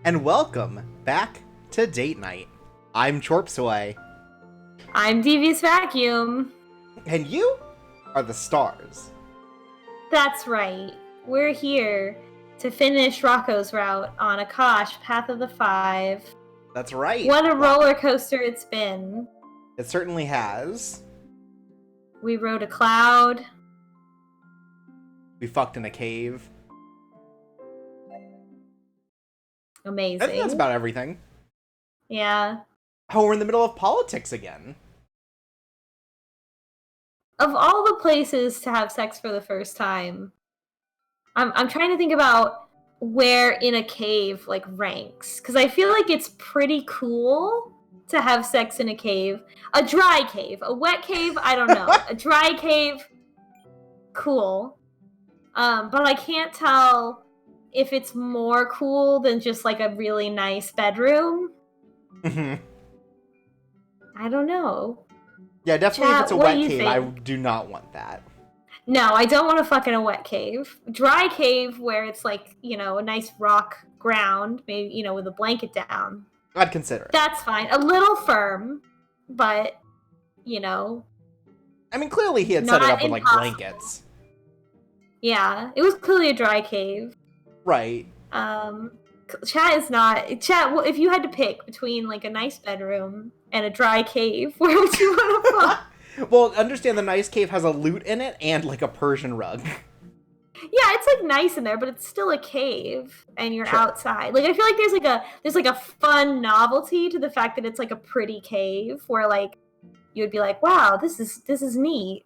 and welcome back to Date Night. I'm Chorpsway. I'm Devious Vacuum. And you are the stars. That's right. We're here to finish Rocco's route on Akash, Path of the Five. That's right. What a roller coaster it's been. It certainly has. We rode a cloud. We fucked in a cave. Amazing. I think that's about everything. Yeah. Oh, we're in the middle of politics again. Of all the places to have sex for the first time, I'm trying to think about where in a cave like ranks, because I feel like it's pretty cool to have sex in a cave. A dry cave, a wet cave, I don't know. A dry cave, cool. But I can't tell if it's more cool than just like a really nice bedroom. I don't know. Yeah, definitely Chat, if it's a what wet do you cave, think? I do not want that. No, I don't want to fuck in a wet cave. Dry cave where it's like, a nice rock ground, maybe, with a blanket down. I'd consider it. That's fine. A little firm, but, I mean, clearly he had set it up with, like, blankets. Yeah, it was clearly a dry cave. Right. Chat is not... Chat, if you had to pick between, like, a nice bedroom and a dry cave, where would you want to fuck? Well, understand the nice cave has a lute in it and, like, a Persian rug. Yeah, it's, like, nice in there, but it's still a cave, and you're Sure. outside. Like, I feel like there's a fun novelty to the fact that it's, like, a pretty cave, where, like, you would be like, wow, this is neat.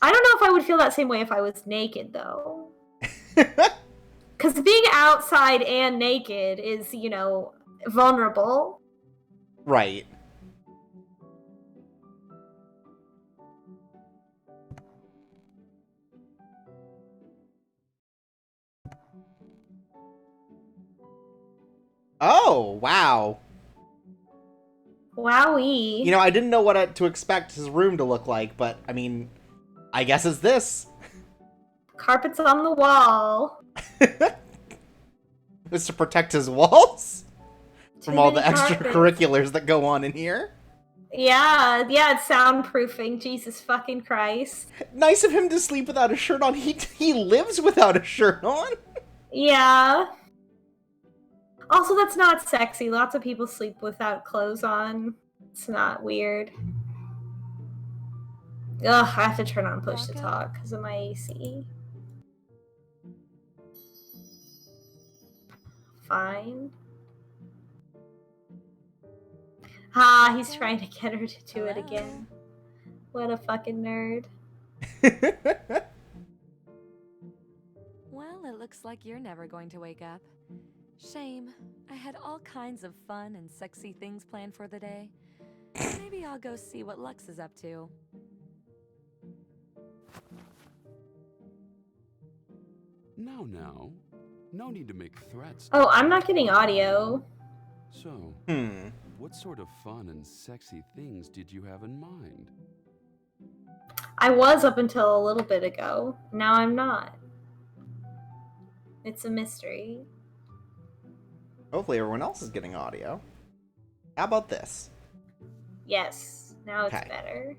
I don't know if I would feel that same way if I was naked, though. Because being outside and naked is, vulnerable. Right. Oh, wow. Wowie. I didn't know what to expect his room to look like, but, I mean, I guess it's this. Carpets on the wall. It's to protect his walls from all the carpets. extracurriculars that go on in here. Yeah, it's soundproofing. Jesus fucking Christ. Nice of him to sleep without a shirt on. He lives without a shirt on. Yeah. Also, that's not sexy. Lots of people sleep without clothes on. It's not weird. Ugh, I have to turn on push to talk because of my AC. Fine. He's trying to get her to do it again. What a fucking nerd. Well, it looks like you're never going to wake up. Shame. I had all kinds of fun and sexy things planned for the day. Maybe I'll go see what Lux is up to. Now. No need to make threats. Oh, I'm not getting audio. So, what sort of fun and sexy things did you have in mind? I was up until a little bit ago. Now I'm not. It's a mystery. Hopefully everyone else is getting audio. How about this? Yes, now it's Okay. better.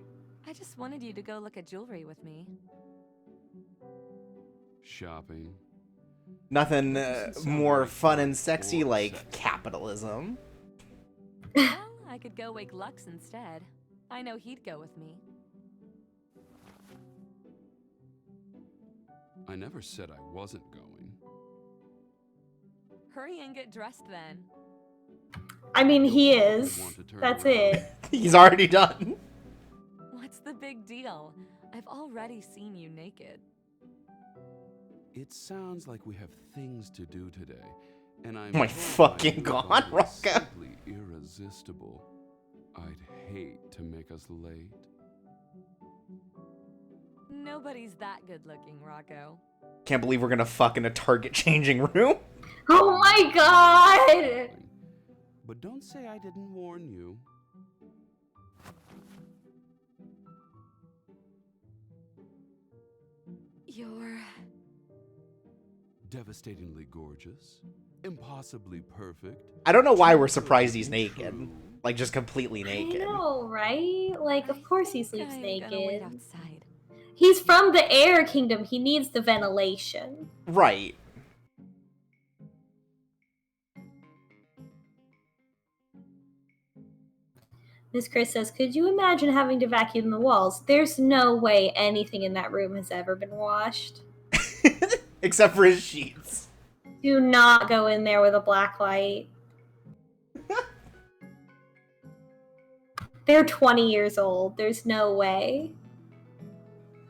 I just wanted you to go look at jewelry with me. Shopping. Nothing more very fun fun and sexy or like sexy. capitalism. Well, I could go wake Lux instead. I know he'd go with me. I never said I wasn't going. Hurry and get dressed then. I mean, he You'll is. want to turn That's around. it. He's already done. What's the big deal? I've already seen you naked. It sounds like we have things to do today, and I'm Oh my told fucking you God, are Rocco. simply irresistible. I'd hate to make us late. Nobody's that good looking, Rocco. Can't believe we're gonna fuck in a Target changing room. Oh my god! But don't say I didn't warn you. You're... Devastatingly gorgeous. Impossibly perfect. I don't know why we're Too surprised he's perfectly naked. true. Like, just completely I naked. know, right? Like, of course he I sleeps think I'm gonna wait naked. outside. He's from the air kingdom. He needs the ventilation. Right. Miss Chris says, could you imagine having to vacuum the walls? There's no way anything in that room has ever been washed. Except for his sheets. Do not go in there with a black light. They're 20 years old. There's no way.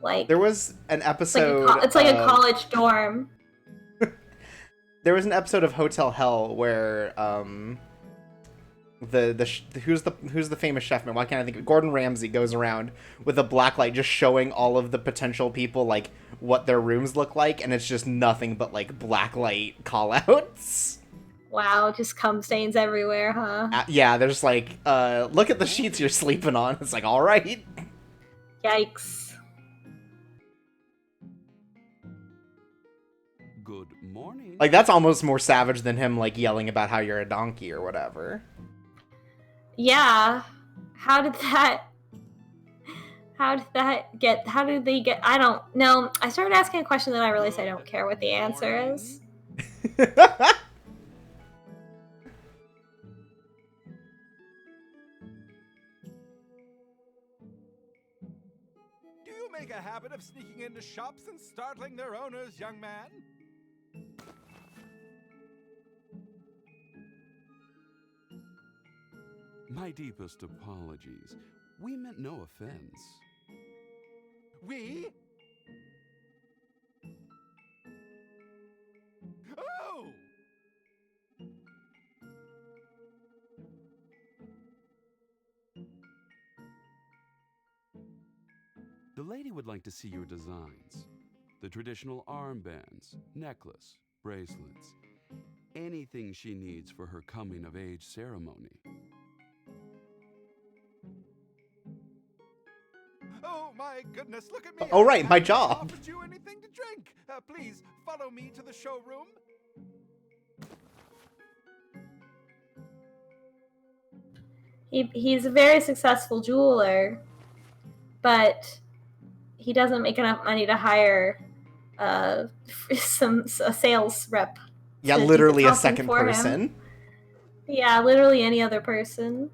Like, There was an episode. it's like a college dorm. There was an episode of Hotel Hell where who's the famous chef man? Why can't I think of it? Gordon Ramsay goes around with a black light just showing all of the potential people like what their rooms look like, and it's just nothing but like black light callouts. Wow, just cum stains everywhere, huh? Yeah, there's like look at the sheets you're sleeping on. It's like, all right. Yikes. Good morning. Like, that's almost more savage than him like yelling about how you're a donkey or whatever. Yeah. How did they get, I don't know. I started asking a question that I realized I don't care what the answer is. Do you make a habit of sneaking into shops and startling their owners, young man? My deepest apologies. We meant no offense. We? Oh! The lady would like to see your designs. The traditional armbands, necklace, bracelets. Anything she needs for her coming-of-age ceremony. Oh my goodness, look at me! Oh, right, my I haven't job. offered you anything to drink. Please follow me to the showroom. He's a very successful jeweler, but he doesn't make enough money to hire a sales rep. Yeah, to do literally the a talking second for him. person. Yeah, literally any other person.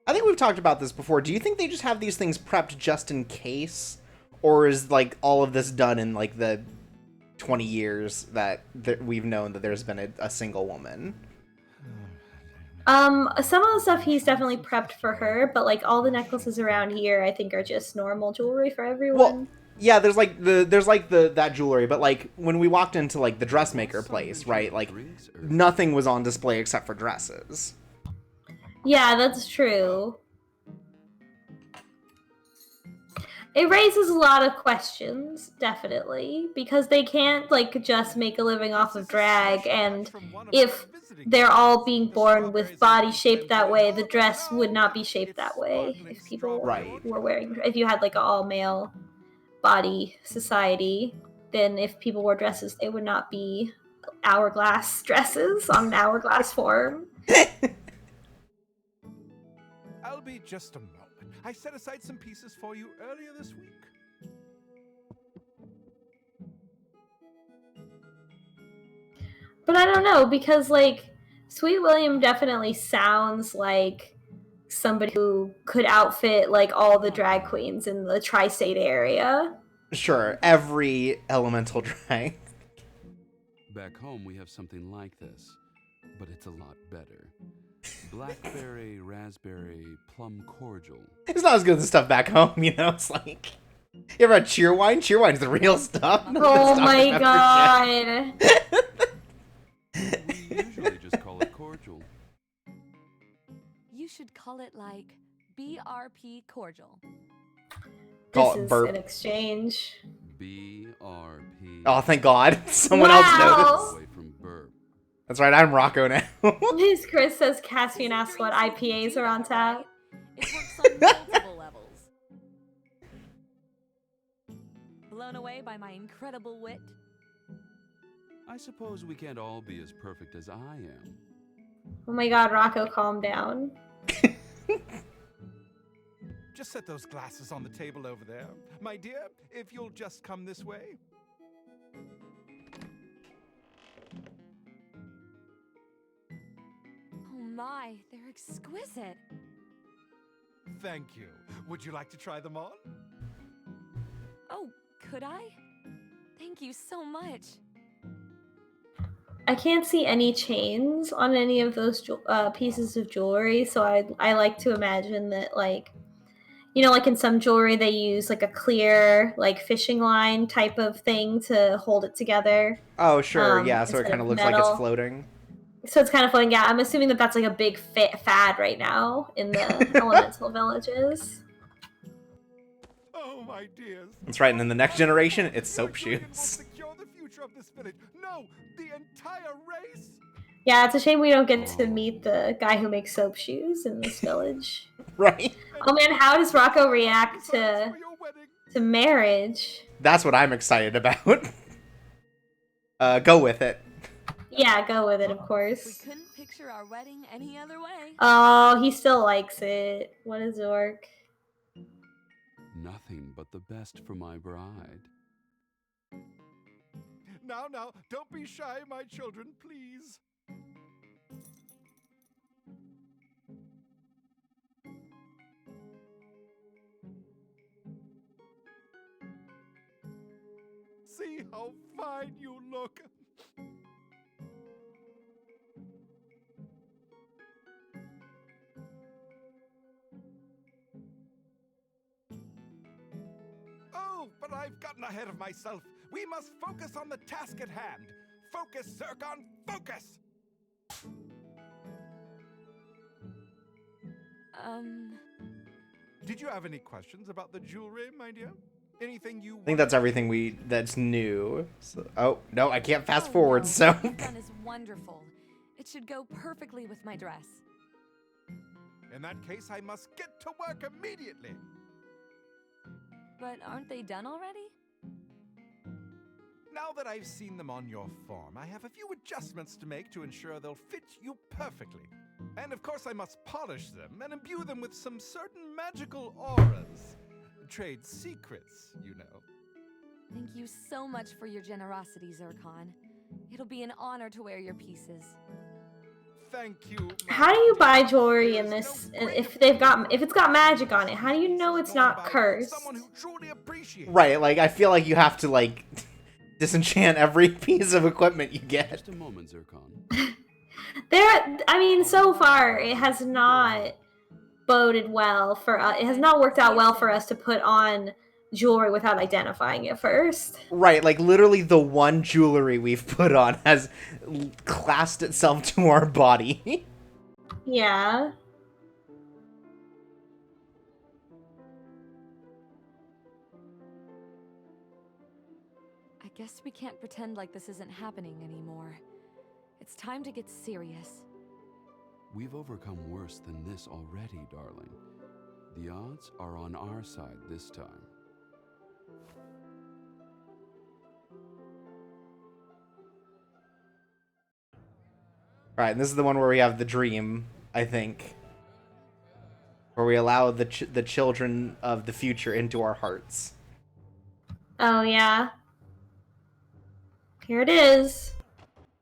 I think we've talked about this before. Do you think they just have these things prepped just in case? Or is, like, all of this done in, like, the 20 years that we've known that there's been a single woman? Some of the stuff he's definitely prepped for her, but, like, all the necklaces around here, I think, are just normal jewelry for everyone. Well, yeah, there's that jewelry, but, like, when we walked into, like, the dressmaker place, right, like, nothing was on display except for dresses. Yeah, that's true. It raises a lot of questions, definitely, because they can't, like, just make a living off of drag, and if they're all being born with bodies shaped that way, the dress would not be shaped that way if people were wearing, if you had, like, an all-male body society, then if people wore dresses, they would not be hourglass dresses on an hourglass form. I'll be just a moment. I set aside some pieces for you earlier this week. But I don't know, because, like, Sweet William definitely sounds like somebody who could outfit, like, all the drag queens in the tri-state area. Sure, every elemental drag. Back home, we have something like this, but it's a lot better. Blackberry, raspberry, plum cordial. It's not as good as the stuff back home, you know? It's like, you ever had cheerwine? Cheerwine's the real stuff. Oh my god. We usually just call it cordial. You should call it like BRP cordial. Call This it is burp. an exchange. BRP. Oh, thank God. Someone Wow. else noticed. Away from burp. That's right, I'm Rocco now. Miss Chris says Caspian asks what IPAs are on tap. It works on multiple levels. blown away by my incredible wit? I suppose we can't all be as perfect as I am. Oh my god, Rocco, calm down. Just set those glasses on the table over there. My dear, if you'll just come this way. Oh my, they're exquisite. Thank you. Would you like to try them on? Oh, could I? Thank you so much. I can't see any chains on any of those pieces of jewelry, so I like to imagine that, like, you know, like in some jewelry they use like a clear, like, fishing line type of thing to hold it together. Oh, sure, yeah, so it instead kind of of looks like it's metal. floating. So it's kind of floating. Yeah, I'm assuming that that's like a big fad right now in the elemental villages. Oh, my dears. That's right, and in the next generation, it's Your soap union will shoes. secure the future of this village. No, the entire race. Yeah, it's a shame we don't get to meet the guy who makes soap shoes in this village. Right? Oh man, how does Rocco react Designs to for your wedding. marriage? That's what I'm excited about. Go with it. Yeah, go with it, of We course. couldn't picture our wedding any other way. Oh, he still likes it. What a dork. Nothing but the best for my bride. Now, don't be shy, my children, please. See how fine you look. Oh, but I've gotten ahead of myself. We must focus on the task at hand. Focus, Zircon, focus! Did you have any questions about the jewelry, my dear? Anything you I think that's everything that's new. So, oh, no, I can't fast forward, no. so... What you've done is wonderful. It should go perfectly with my dress. In that case, I must get to work immediately. But aren't they done already? Now that I've seen them on your form, I have a few adjustments to make to ensure they'll fit you perfectly. And of course I must polish them and imbue them with some certain magical auras. Trade secrets, you know. Thank you so much for your generosity, Zircon. It'll be an honor to wear your pieces. Thank you. How do you buy jewelry There in is this no greater if it's got magic on it? How do you know it's not cursed? Someone who truly appreciates. Right, like, I feel like you have to, like, disenchant every piece of equipment you get. Just a moment, Zircon. I mean, so far it has not boded well for us. It has not worked out well for us to put on jewelry without identifying it first. Right, like, literally the one jewelry we've put on has classed itself to our body. Yeah. I guess we can't pretend like this isn't happening anymore. It's time to get serious. We've overcome worse than this already, darling. The odds are on our side this time. Right, and this is the one where we have the dream, I think. Where we allow the children of the future into our hearts. Oh, yeah. Here it is.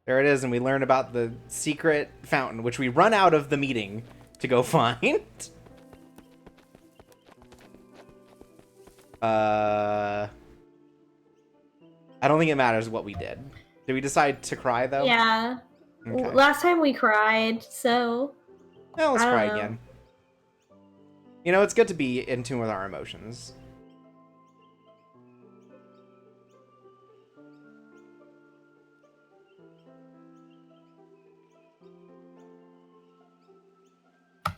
There it is, and we learn about the secret fountain, which we run out of the meeting to go find. I don't think it matters what we did. Did we decide to cry, though? Yeah. Okay. Last time we cried, so... Well, let's I don't cry know. again. You know, it's good to be in tune with our emotions.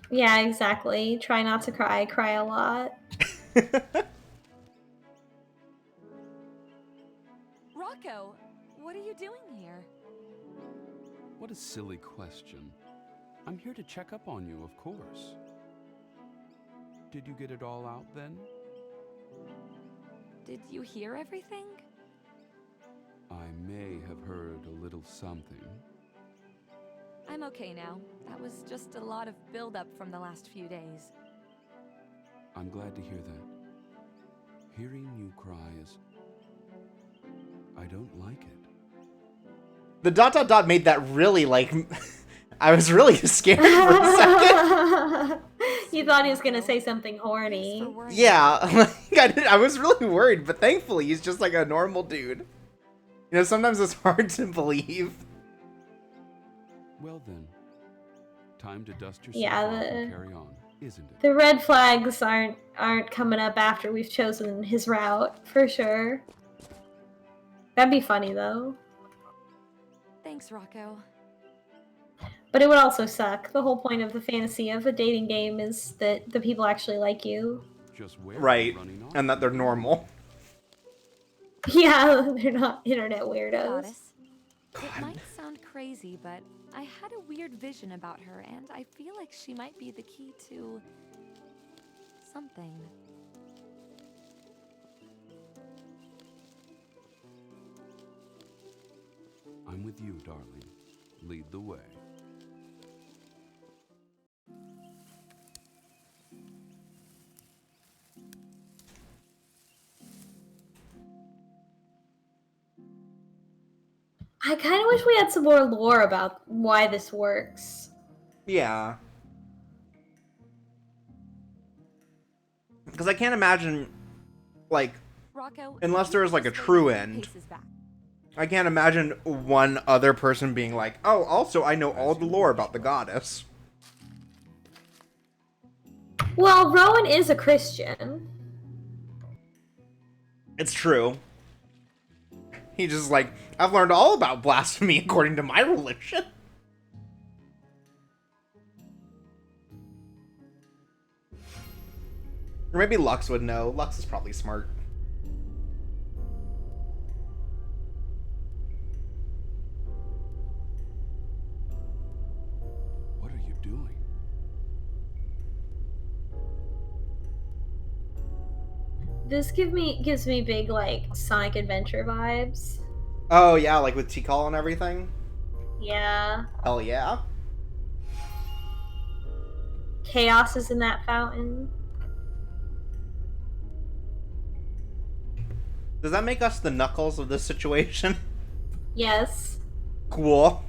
Yeah, exactly. Try not to cry. Cry a lot. Rocco, what are you doing here? What a silly question. I'm here to check up on you, of course. Did you get it all out then? Did you hear everything? I may have heard a little something. I'm okay now. That was just a lot of buildup from the last few days. I'm glad to hear that. Hearing you cry is... I don't like it. The ... made that really, like... I was really scared for a second. You thought he was gonna say something Thanks for horny. worrying. Yeah, like, I was really worried, but thankfully he's just like a normal dude. You know, sometimes it's hard to believe. Well then, time to dust yourself Yeah, off and carry on, isn't it? The red flags aren't coming up after we've chosen his route, for sure. That'd be funny, though. Thanks, Rocco. But it would also suck. The whole point of the fantasy of a dating game is that the people actually like you. Just where Right, running off? and that they're normal. Yeah, they're not internet weirdos. Goddess. It might sound crazy, but I had a weird vision about her, and I feel like she might be the key to... something. I'm with you, darling. Lead the way. I kind of wish we had some more lore about why this works. Yeah. Because I can't imagine, like, Rocco, unless you there is, like, a just true wait 2 end. paces back. I can't imagine one other person being like, oh, also I know all the lore about the goddess. Well, Rowan is a Christian. It's true. He's just like, I've learned all about blasphemy according to my religion. Or maybe Lux would know. Lux is probably smart. What are you doing? This gives me big, like, Sonic Adventure vibes. Oh yeah, like with Tikal and everything? Yeah. Hell yeah. Chaos is in that fountain. Does that make us the Knuckles of this situation? Yes. Cool.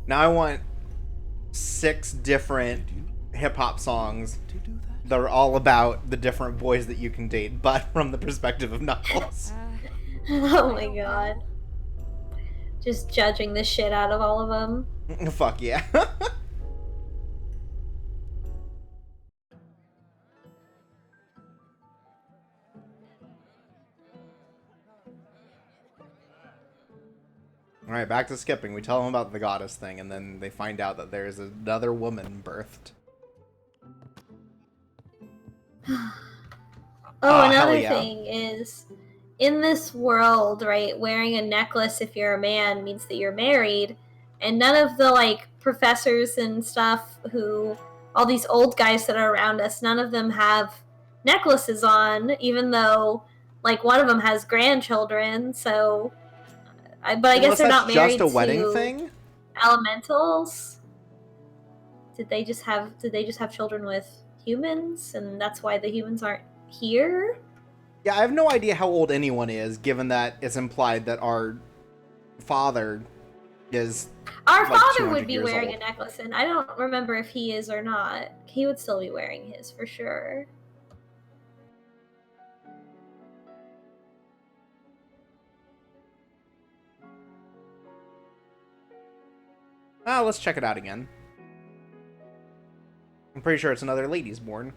Now I want 6 different hip-hop songs To do that? that are all about the different boys that you can date, but from the perspective of Knuckles. Oh my god. Just judging the shit out of all of them. Fuck yeah. Alright, back to skipping. We tell them about the goddess thing, and then they find out that there's another woman birthed. Oh, hell another yeah. thing is, in this world, right, wearing a necklace if you're a man means that you're married, and none of the, like, professors and stuff who, all these old guys that are around us, none of them have necklaces on, even though, like, one of them has grandchildren, so... but I guess they're not married just a wedding to thing? elementals. Did they just have children with humans, and that's why the humans aren't here? Yeah, I have no idea how old anyone is, given that it's implied that our father is... Our like father 200 would be years wearing old. a necklace, and I don't remember if he is or not. He would still be wearing his for sure. Let's check it out again. I'm pretty sure it's another lady's born.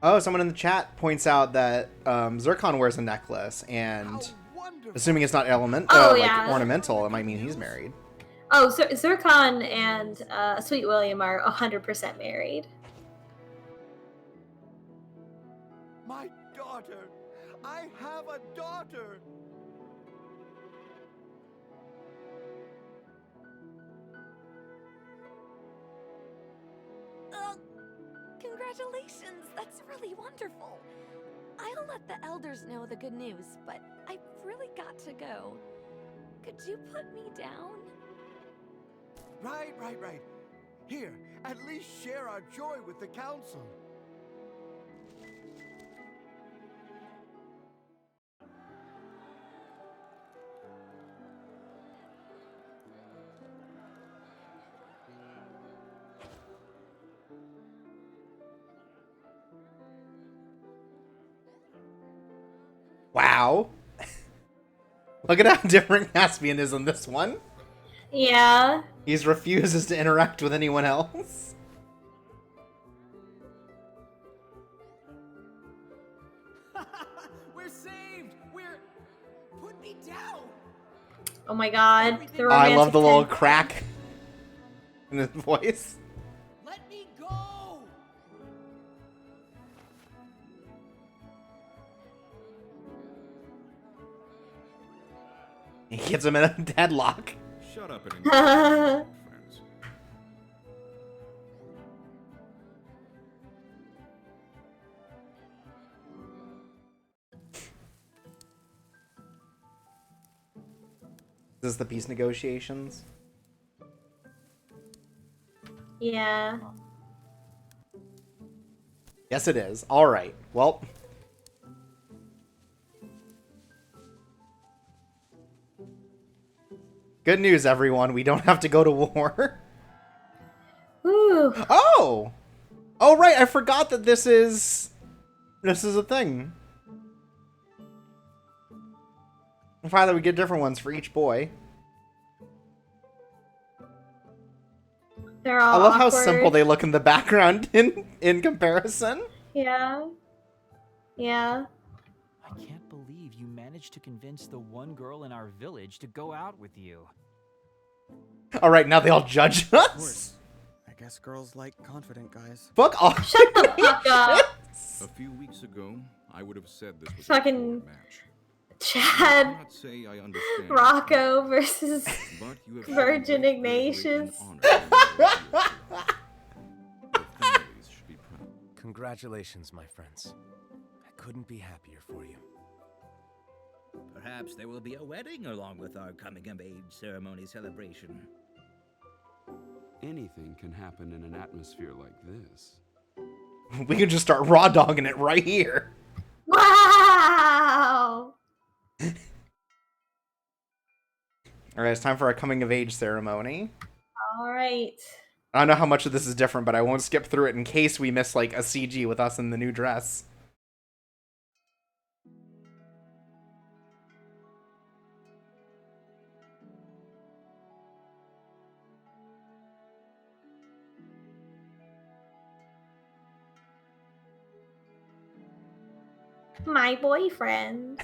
Oh, someone in the chat points out that Zircon wears a necklace, and How wonderful. assuming it's not Oh, yeah. like ornamental, it might mean he's married. Oh, Zircon and Sweet William are 100% married. My daughter! I have a daughter! Congratulations! That's really wonderful. I'll let the elders know the good news, but I've really got to go. Could you put me down? Right. Here, at least share our joy with the council. Wow. Look at how different Caspian is in this one. Yeah. He refuses to interact with anyone else. We're saved! Put me down! Oh my god. The Oh, I love romantic the little tension. crack in his voice. Let me go! He gets him in a deadlock. Shut up and enjoy friends. Is this the peace negotiations? Yeah. Yes, it is. All right. Well. Good news, everyone. We don't have to go to war. Ooh. Oh! Oh, right. I forgot that this is a thing. Finally, we get different ones for each boy. They're all I love how awkward. simple they look in the background in comparison. Yeah. Yeah. I can't believe you managed to convince the one girl in our village to go out with you. All right, now they all judge Of us. course. I guess girls like confident guys. Fuck off. Shut the fuck up. A few weeks ago, I would have said this was Fucking- a poor match. I Chad, cannot say I understand Rocco versus but you have shown Virgin great bravery and Ignatius. honor in your devotion. Your families should be proud. Congratulations, my friends. I couldn't be happier for you. Perhaps there will be a wedding along with our coming-of-age ceremony celebration. Anything can happen in an atmosphere like this. We could just start raw dogging it right here. Wow. All right, it's time for our coming of age ceremony. All right. I don't know how much of this is different, but I won't skip through it in case we miss like a CG with us in the new dress. My boyfriend.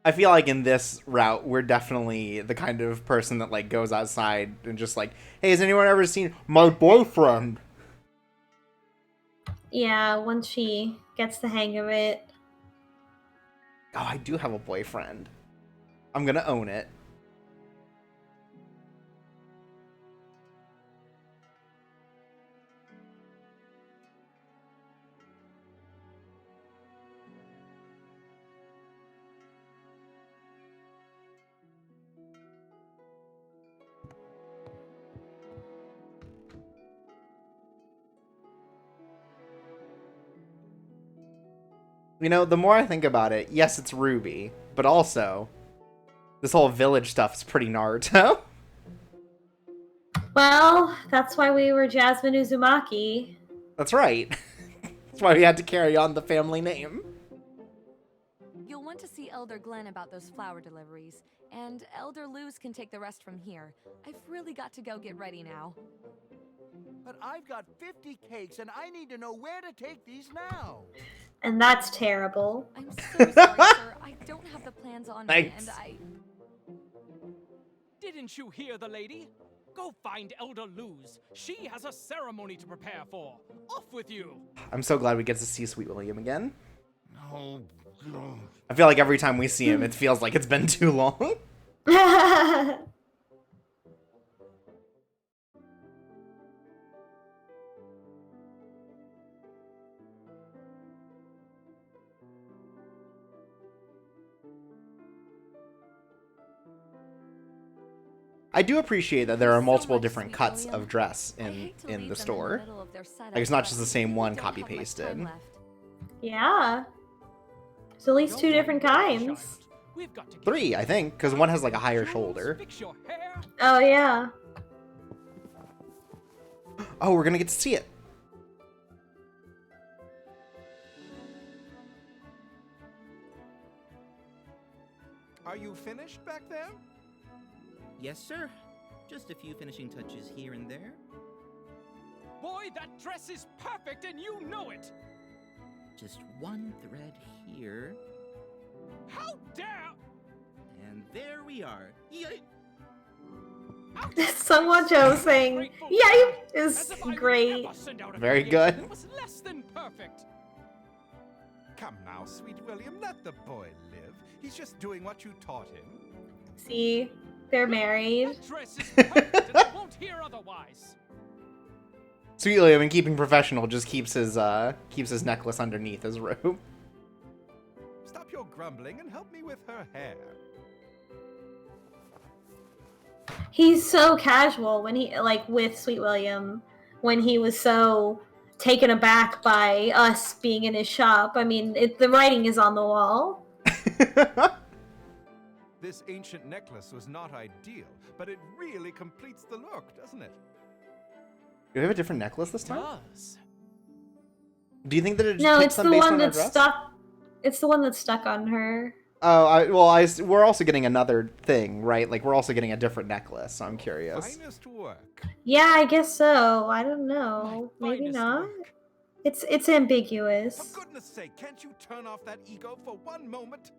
I feel like in this route, we're definitely the kind of person that like goes outside and just like, hey, has anyone ever seen my boyfriend? Yeah, once she gets the hang of it. Oh, I do have a boyfriend. I'm gonna own it. You know, the more I think about it, yes, it's Ruby, but also, this whole village stuff is pretty Naruto. Well, that's why we were Jasmine Uzumaki. That's right. That's why we had to carry on the family name. You'll want to see Elder Glenn about those flower deliveries, and Elder Luz can take the rest from here. I've really got to go get ready now. But I've got 50 cakes and I need to know where to take these now. And that's terrible. I'm so sorry, sir. I don't have the plans on me, Thanks. and I... Didn't you hear the lady? Go find Elder Luz. She has a ceremony to prepare for. Off with you. I'm so glad we get to see Sweet William again. Oh, God. I feel like every time we see him, it feels like it's been too long. I do appreciate that there are multiple different cuts of dress in the store. Like, it's not just the same one copy pasted. Yeah. There's at least 2 different kinds. 3, I think, because one has like a higher shoulder. Oh, yeah. Oh, we're gonna get to see it. Are you finished back there? Yes, sir. Just a few finishing touches here and there. Boy, that dress is perfect and you know it. Just one thread here. How dare! And there we are. Yay! Someone Joe saying, "Yay!" is great. Very good. It was less than perfect. Come now, Sweet William, let the boy live. He's just doing what you taught him. See, they're married. That dress is perfect and I won't hear otherwise. Sweet William, in keeping professional, just keeps his necklace underneath his robe. Stop your grumbling and help me with her hair. He's so casual when he, like, with Sweet William, when he was so taken aback by us being in his shop. I mean, the writing is on the wall. This ancient necklace was not ideal, but it really completes the look, doesn't it? Do we have a different necklace this time? Does. Do you think that it just No, picks it's them the based one on her that's dress? stuck. It's the one that's stuck on her. Oh, we're also getting another thing, right? Like, we're also getting a different necklace, so I'm curious. Finest work. Yeah, I guess so. I don't know. My Maybe finest not. work. It's ambiguous. For goodness sake, can't you turn off that ego for one moment?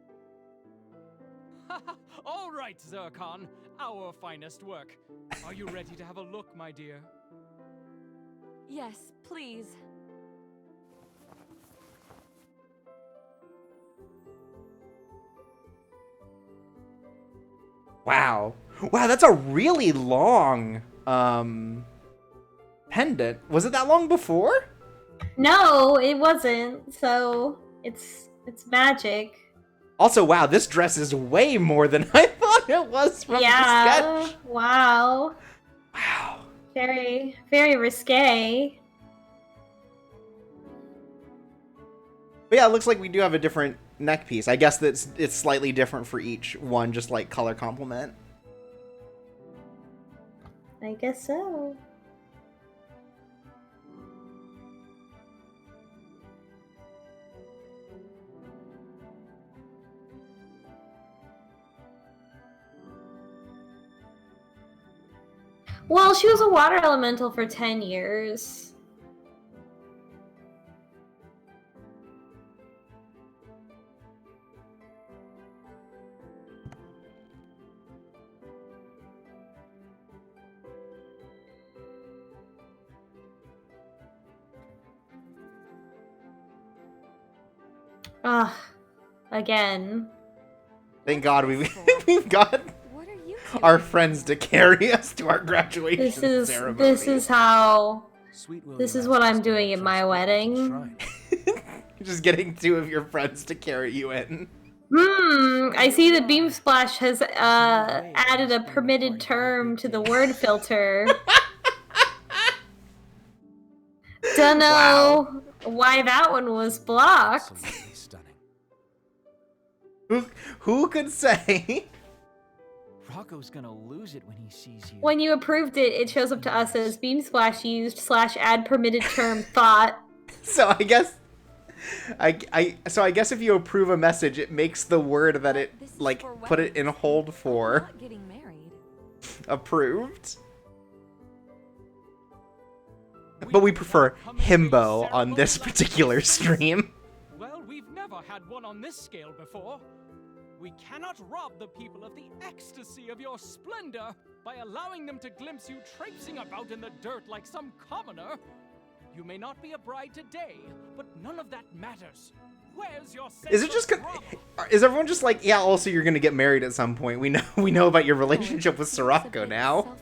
All right, Zircon. Our finest work. Are you ready to have a look, my dear? Yes, please. Wow. Wow, that's a really long pendant. Was it that long before? No, it wasn't. So it's magic. Also, wow, this dress is way more than I thought it was from the sketch. Wow. Wow. Very, very risque. But yeah, it looks like we do have a different neck piece. I guess that's it's slightly different for each one, just like color complement. I guess so. Well, she was a water elemental for 10 years. Ugh. Again. Thank God we've got What are you our doing? friends to carry us to our graduation ceremony. This is how Sweet William this is asked what us I'm to doing at my trust me to the wedding. shrine. Just getting 2 of your friends to carry you in. I see that Beam Splash has added a permitted term to the word filter. Dunno why that one was blocked. Absolutely stunning. Who could say? Rocco's gonna lose it when he sees you. When you approved it, it shows up to us as Beam Splash used / add permitted term thought. So I guess I guess if you approve a message, it makes the word that it This is like for put it in weddings. hold I'm for not getting married. approved. But we prefer himbo on this particular stream. Well, we've never had one on this scale before. We cannot rob the people of the ecstasy of your splendor by allowing them to glimpse you traipsing about in the dirt like some commoner. You may not be a bride today, but none of that matters. Where's your sense Is it just of drama? is everyone just like, yeah, also you're gonna get married at some point? We know about your relationship with Rocco now.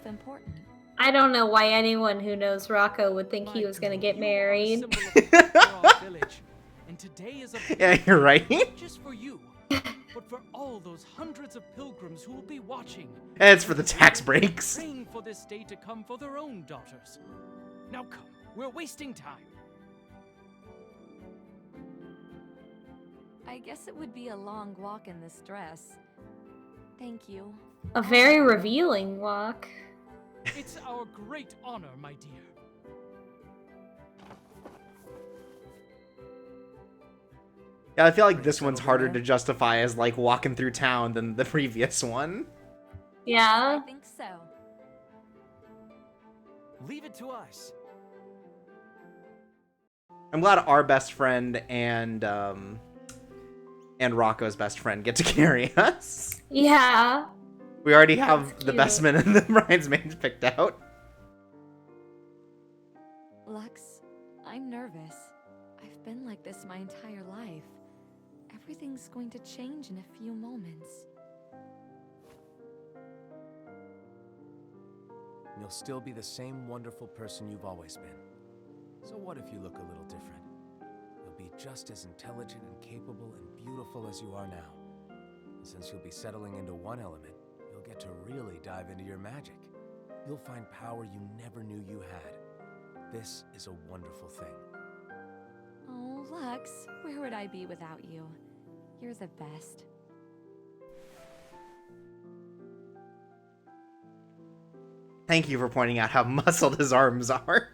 I don't know why anyone who knows Rocco would think he was gonna get married. And today is a Yeah, you're right. not just for you, but for all those hundreds of pilgrims who will be watching. It's for the tax breaks. Praying for this day to come for their own daughters. Now come, we're wasting time. I guess it would be a long walk in this dress. Thank you. A very revealing walk. It's our great honor, my dear. Yeah, I feel like this one's harder to justify as like walking through town than the previous one. Yeah. I think so. Leave it to us. I'm glad our best friend and Rocco's best friend get to carry us. Yeah. We already have That's the best cute. men and the bridesmaids picked out. Lux, I'm nervous. I've been like this my entire life. Everything's going to change in a few moments. You'll still be the same wonderful person you've always been. So what if you look a little different? You'll be just as intelligent and capable and beautiful as you are now. And since you'll be settling into one element, you'll get to really dive into your magic. You'll find power you never knew you had. This is a wonderful thing. Oh, Lux, where would I be without you? You're the best. Thank you for pointing out how muscled his arms are.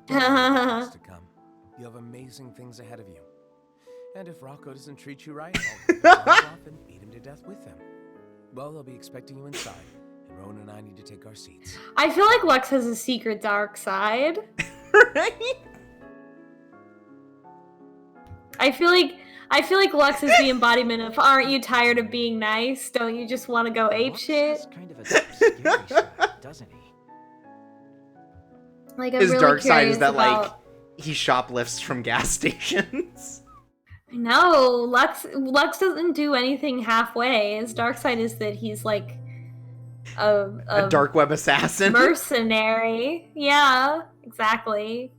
What's to come. You have amazing things ahead of you. And if Rocco doesn't treat you right, I'll rip his arms off and beat him to death with him. Well, they'll be expecting you inside, and Rowan and I need to take our seats. I feel like Lux has a secret dark side. Right? I feel like Lux is the embodiment of aren't you tired of being nice? Don't you just want to go ape Lux shit? has kind of a scary side, doesn't he? Like I'm His really dark side is curious that about... like he shoplifts from gas stations. No, Lux doesn't do anything halfway. His dark side is that he's like A dark web assassin. mercenary. Yeah, exactly.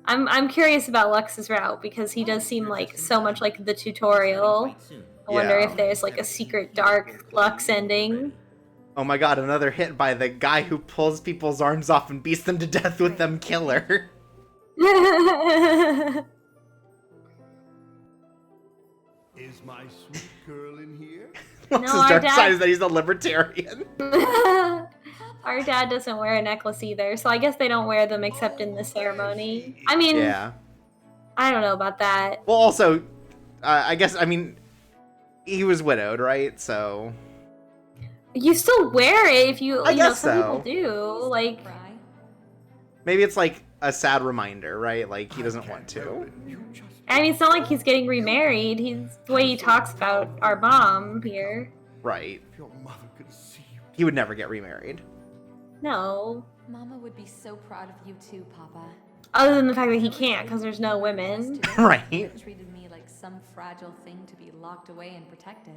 I'm curious about Lux's route because he does seem like so much like the tutorial. I wonder Yeah. if there's like a secret dark Lux ending. Oh my god, another hit by the guy who pulls people's arms off and beats them to death with them killer. Is my sweet girl in here? Lux's our dark dad- side is that he's a libertarian. Our dad doesn't wear a necklace either, so I guess they don't wear them except in the ceremony. I mean, Yeah. I don't know about that. Well, also, I guess, I mean, he was widowed, right? So, You still wear it if you, I you know, guess some so. people do. Like, maybe it's like a sad reminder, right? Like, he doesn't want to. I mean, it's not like he's getting remarried. He's the way he talks about our mom here. Right. Your mother could see you. He would never get remarried. No. Mama would be so proud of you too, Papa. Other than the fact that he can't because there's no women. Right. You treated me like some fragile thing to be locked away and protected.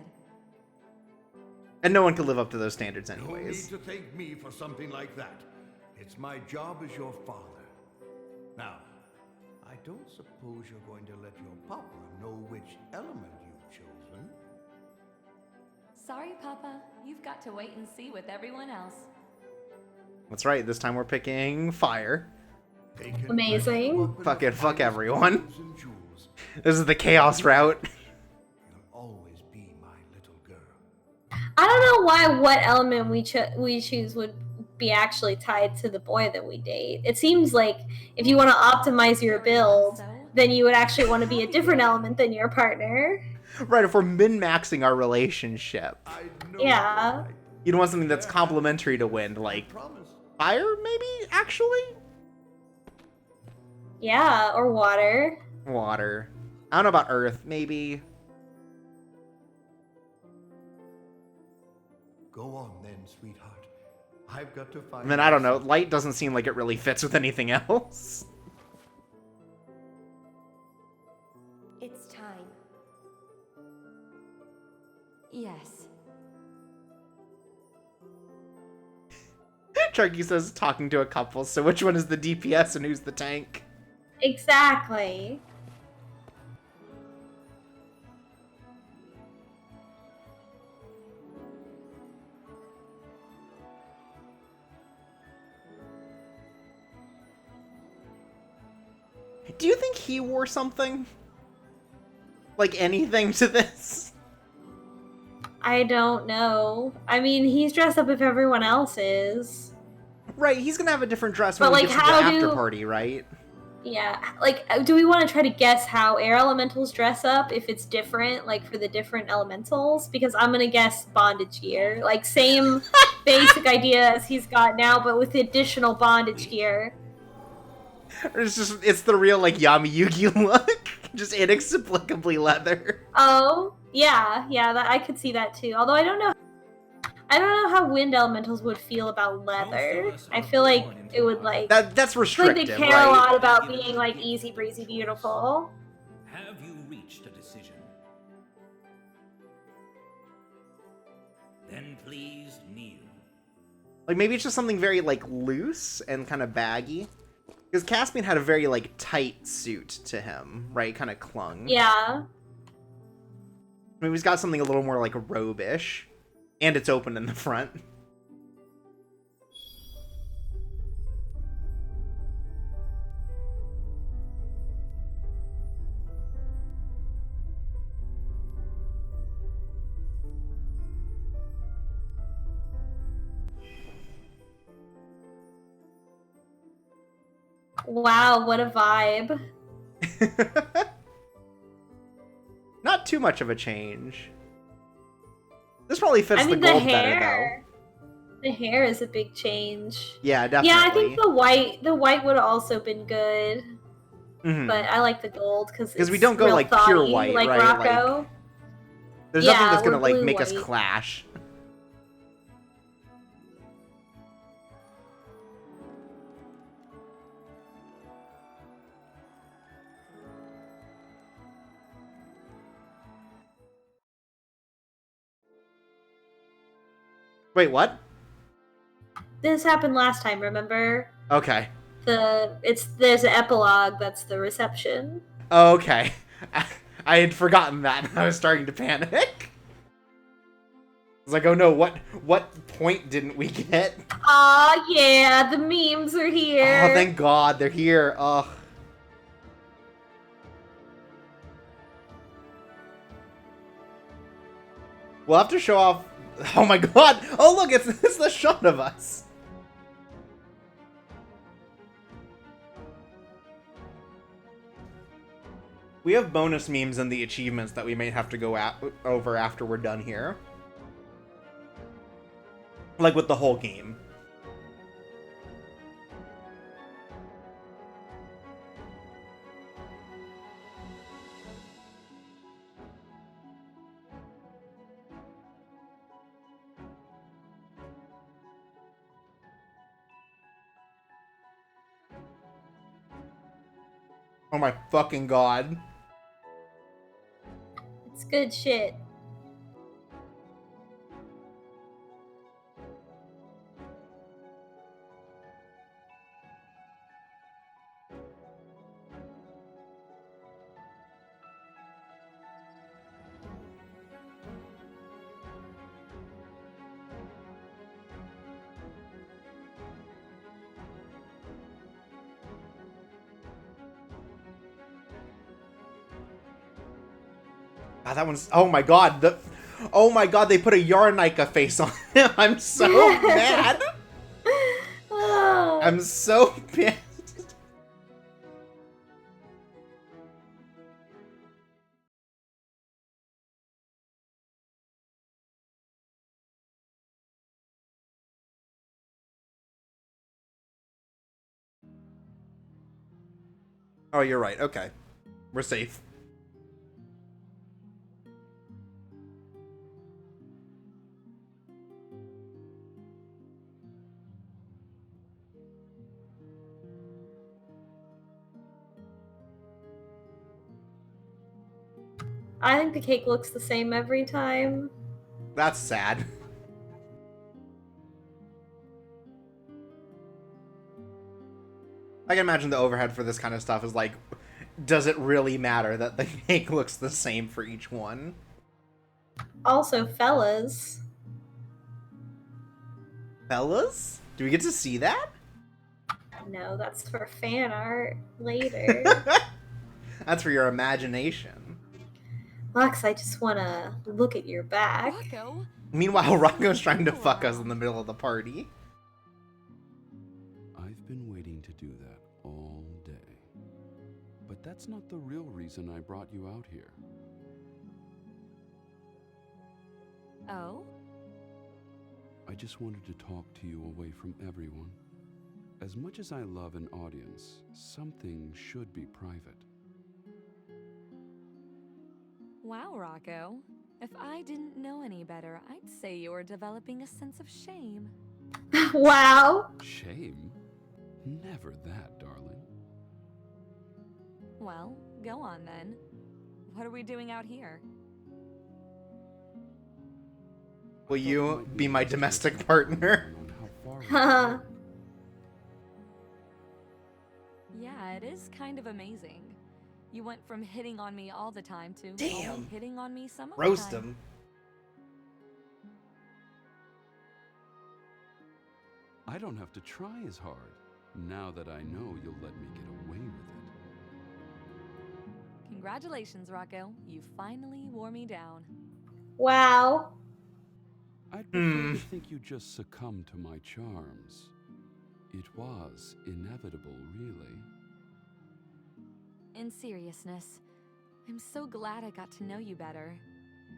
And no one could live up to those standards No need anyways. to thank me for something like that. It's my job as your father. Now, I don't suppose you're going to let your papa know which element you've chosen. Sorry, Papa. You've got to wait and see with everyone else. That's right, this time we're picking fire. Amazing. Fucking fuck everyone. Jewels and jewels. This is the chaos route. You'll always be my little girl. I don't know why what element we choose would be actually tied to the boy that we date. It seems like if you want to optimize your build, then you would actually want to be a different element than your partner. Right, if we're min-maxing our relationship. I know Yeah. you're right. You'd want something that's complementary to wind, like Promise. fire, maybe, actually? Yeah, or water. Water. I don't know about earth, maybe. Go on then, sweetheart. I've got to find... And then, I don't know, light doesn't seem like it really fits with anything else. It's time. Yes. Chucky says talking to a couple, so which one is the DPS and who's the tank? Exactly. Do you think he wore something? Like anything to this? I don't know. I mean, he's dressed up if everyone else is. Right, he's gonna have a different dress But, when like, we get to the how after do- party, right? Yeah, like, do we want to try to guess how air elementals dress up, if it's different, like, for the different elementals? Because I'm gonna guess bondage gear. Like, same basic idea as he's got now, but with additional bondage gear. It's the real, like, Yami Yugi look. Just inexplicably leather. Oh, yeah, that I could see that too. Although I don't know how wind elementals would feel about leather. I feel like it would like that's restrictive, like they care right? a lot about being like easy breezy beautiful. Have you reached a decision? Then please kneel. Like, maybe it's just something very, like, loose and kind of baggy. Because Caspian had a very, like, tight suit to him, right? Kind of clung. Yeah. Maybe he's got something a little more, like, robe-ish. And it's open in the front. Wow, what a vibe. Not too much of a change. This probably fits I mean, the gold hair. better, The hair is a big change. though. Yeah, definitely. Yeah, I think the white would have also been good. Mhm. But I like the gold because we don't go, real like, pure thoughty, white, like right? Rocco. There's Yeah, nothing that's gonna, we're like, blue make us white. clash. Wait, what? This happened last time, remember? Okay. There's an epilogue that's the reception. Okay. I had forgotten that. I was starting to panic. I was like, oh no, what point didn't we get? Aw, yeah, the memes are here. Oh, thank God, they're here. Ugh. We'll have to show off... Oh my God! Oh look, it's the shot of us! We have bonus memes in the achievements that we may have to go over after we're done here. Like with the whole game. Oh my fucking God. It's good shit. Ah, that one's... Oh my God. Oh my God, they put a Yarnika face on him. I'm so mad. I'm so pissed. Oh, you're right. Okay. We're safe. I think the cake looks the same every time. That's sad. I can imagine the overhead for this kind of stuff is like, does it really matter that the cake looks the same for each one? Also, fellas. Fellas? Do we get to see that? No, that's for fan art later. That's for your imagination. Lux, I just want to look at your back. Rocco? Meanwhile, Rocco's trying to fuck us in the middle of the party. I've been waiting to do that all day. But that's not the real reason I brought you out here. Oh? I just wanted to talk to you away from everyone. As much as I love an audience, something should be private. Wow, Rocco. If I didn't know any better, I'd say you were developing a sense of shame. Wow. Shame? Never that, darling. Well, go on then. What are we doing out here? Will you be my domestic partner? Haha. Yeah, it is kind of amazing. You went from hitting on me all the time to Damn. only hitting on me some of Roast the time. him. I don't have to try as hard, now that I know you'll let me get away with it. Congratulations, Rocco. You finally wore me down. Wow. I'd prefer to think you just succumbed to my charms. It was inevitable, really. In seriousness, I'm so glad I got to know you better.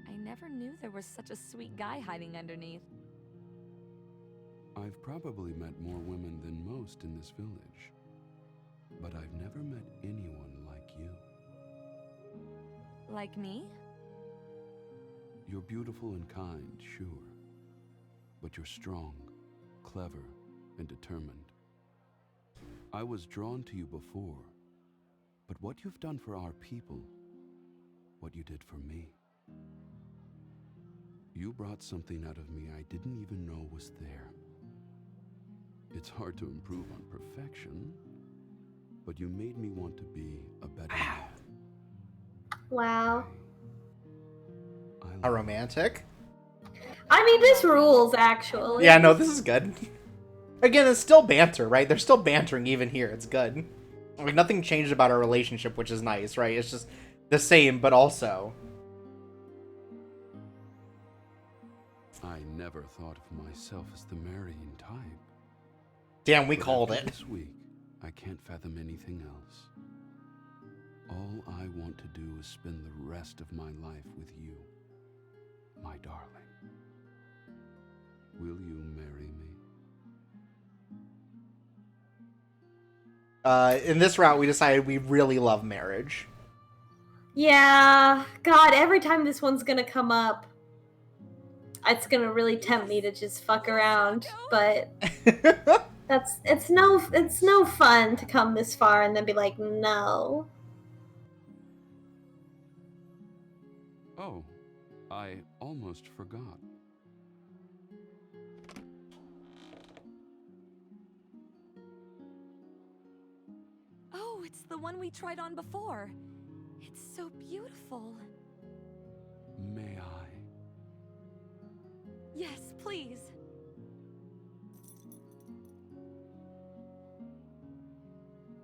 I never knew there was such a sweet guy hiding underneath. I've probably met more women than most in this village, but I've never met anyone like you. Like me? You're beautiful and kind, sure, but you're strong, clever, and determined. I was drawn to you before, but what you've done for our people, what you did for me, you brought something out of me I didn't even know was there. It's hard to improve on perfection, but you made me want to be a better man. Wow. A romantic? I mean, this rules, actually. Yeah, no, this is good. Again, it's still banter, right? They're still bantering even here. It's good. Like, nothing changed about our relationship, which is nice, right? It's just the same, but also. I never thought of myself as the marrying type. Damn, we But called after it. This week, I can't fathom anything else. All I want to do is spend the rest of my life with you, my darling. Will you marry me? In this route, we decided we really love marriage. Yeah. God, every time this one's gonna come up, it's gonna really tempt me to just fuck around. But it's no fun to come this far and then be like, no. Oh, I almost forgot. Oh, it's the one we tried on before. It's so beautiful. May I? Yes, please.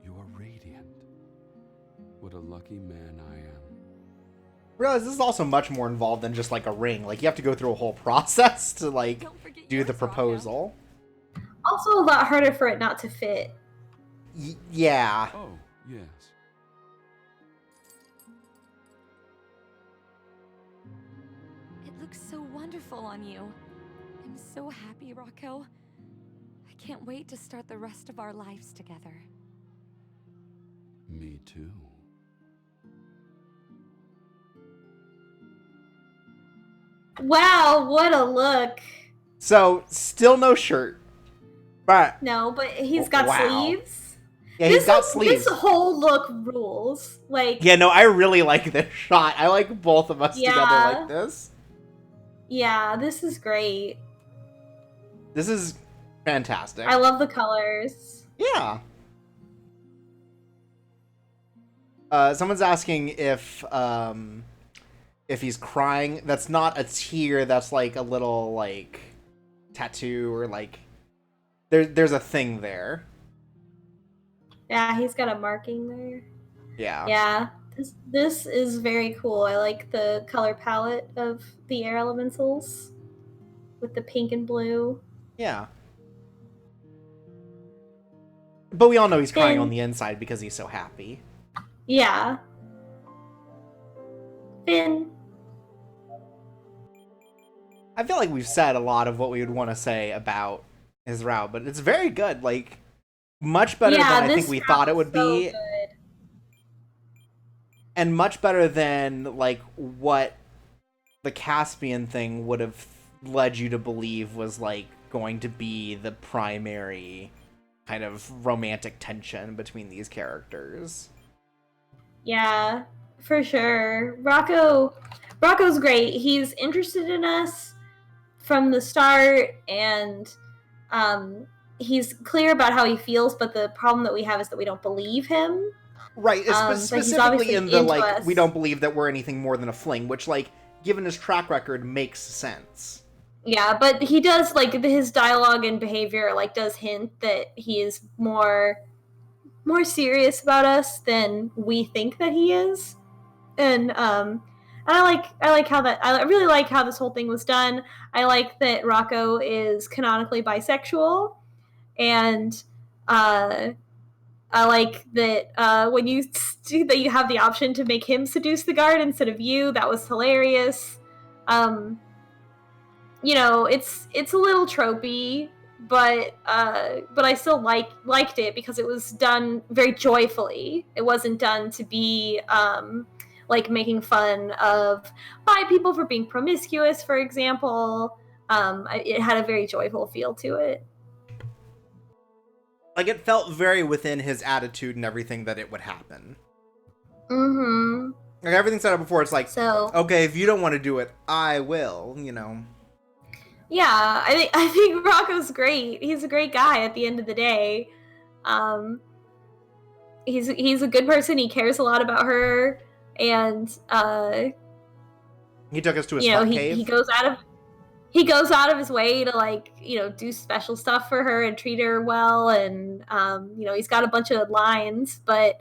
You're radiant. What a lucky man I am. Realize this is also much more involved than just like a ring. Like, you have to go through a whole process to like do the proposal. Also, a lot harder for it not to fit. Yeah. Oh, yes. It looks so wonderful on you. I'm so happy, Rocco. I can't wait to start the rest of our lives together. Me too. Wow, what a look. So, still no shirt. But No, but he's got Wow. sleeves. Yeah, he's got sleeves. This whole look rules. Like, Yeah, no, I really like this shot. I like both of us together Yeah. like this. yeah, this is great. This is fantastic. I love the colors. Yeah. Someone's asking if he's crying. That's not a tear. That's like a little like tattoo or like there's a thing there. Yeah, he's got a marking there. Yeah. Yeah, this is very cool. I like the color palette of the air elementals with the pink and blue. Yeah. But we all know he's crying Finn. on the inside because he's so happy. Yeah. Finn. I feel like we've said a lot of what we would want to say about his route, but it's very good. Like, much better than I think we thought it would be. Good. And much better than, like, what the Caspian thing would have led you to believe was, like, going to be the primary kind of romantic tension between these characters. Yeah, for sure. Rocco's great. He's interested in us from the start, and he's clear about how he feels, but the problem that we have is that we don't believe him. Right, specifically in the, like, we don't believe that we're anything more than a fling, which, like, given his track record, makes sense. Yeah, but he does, like, his dialogue and behavior, like, does hint that he is more serious about us than we think that he is. And I like how that, I really like how this whole thing was done. I like that Rocco is canonically bisexual, and I like that when you that you have the option to make him seduce the guard instead of you. That was hilarious. You know, it's a little tropey, but I still liked it because it was done very joyfully. It wasn't done to be like making fun of bi people for being promiscuous, for example. It had a very joyful feel to it. Like, it felt very within his attitude and everything that it would happen. Mm-hmm. Like, everything said it before, it's like, so, okay, if you don't want to do it, I will, you know. Yeah, I think Rocco's great. He's a great guy at the end of the day. He's a good person. He cares a lot about her, and he took us to his cave. He goes out of his way to, like, you know, do special stuff for her and treat her well, and you know, he's got a bunch of lines, but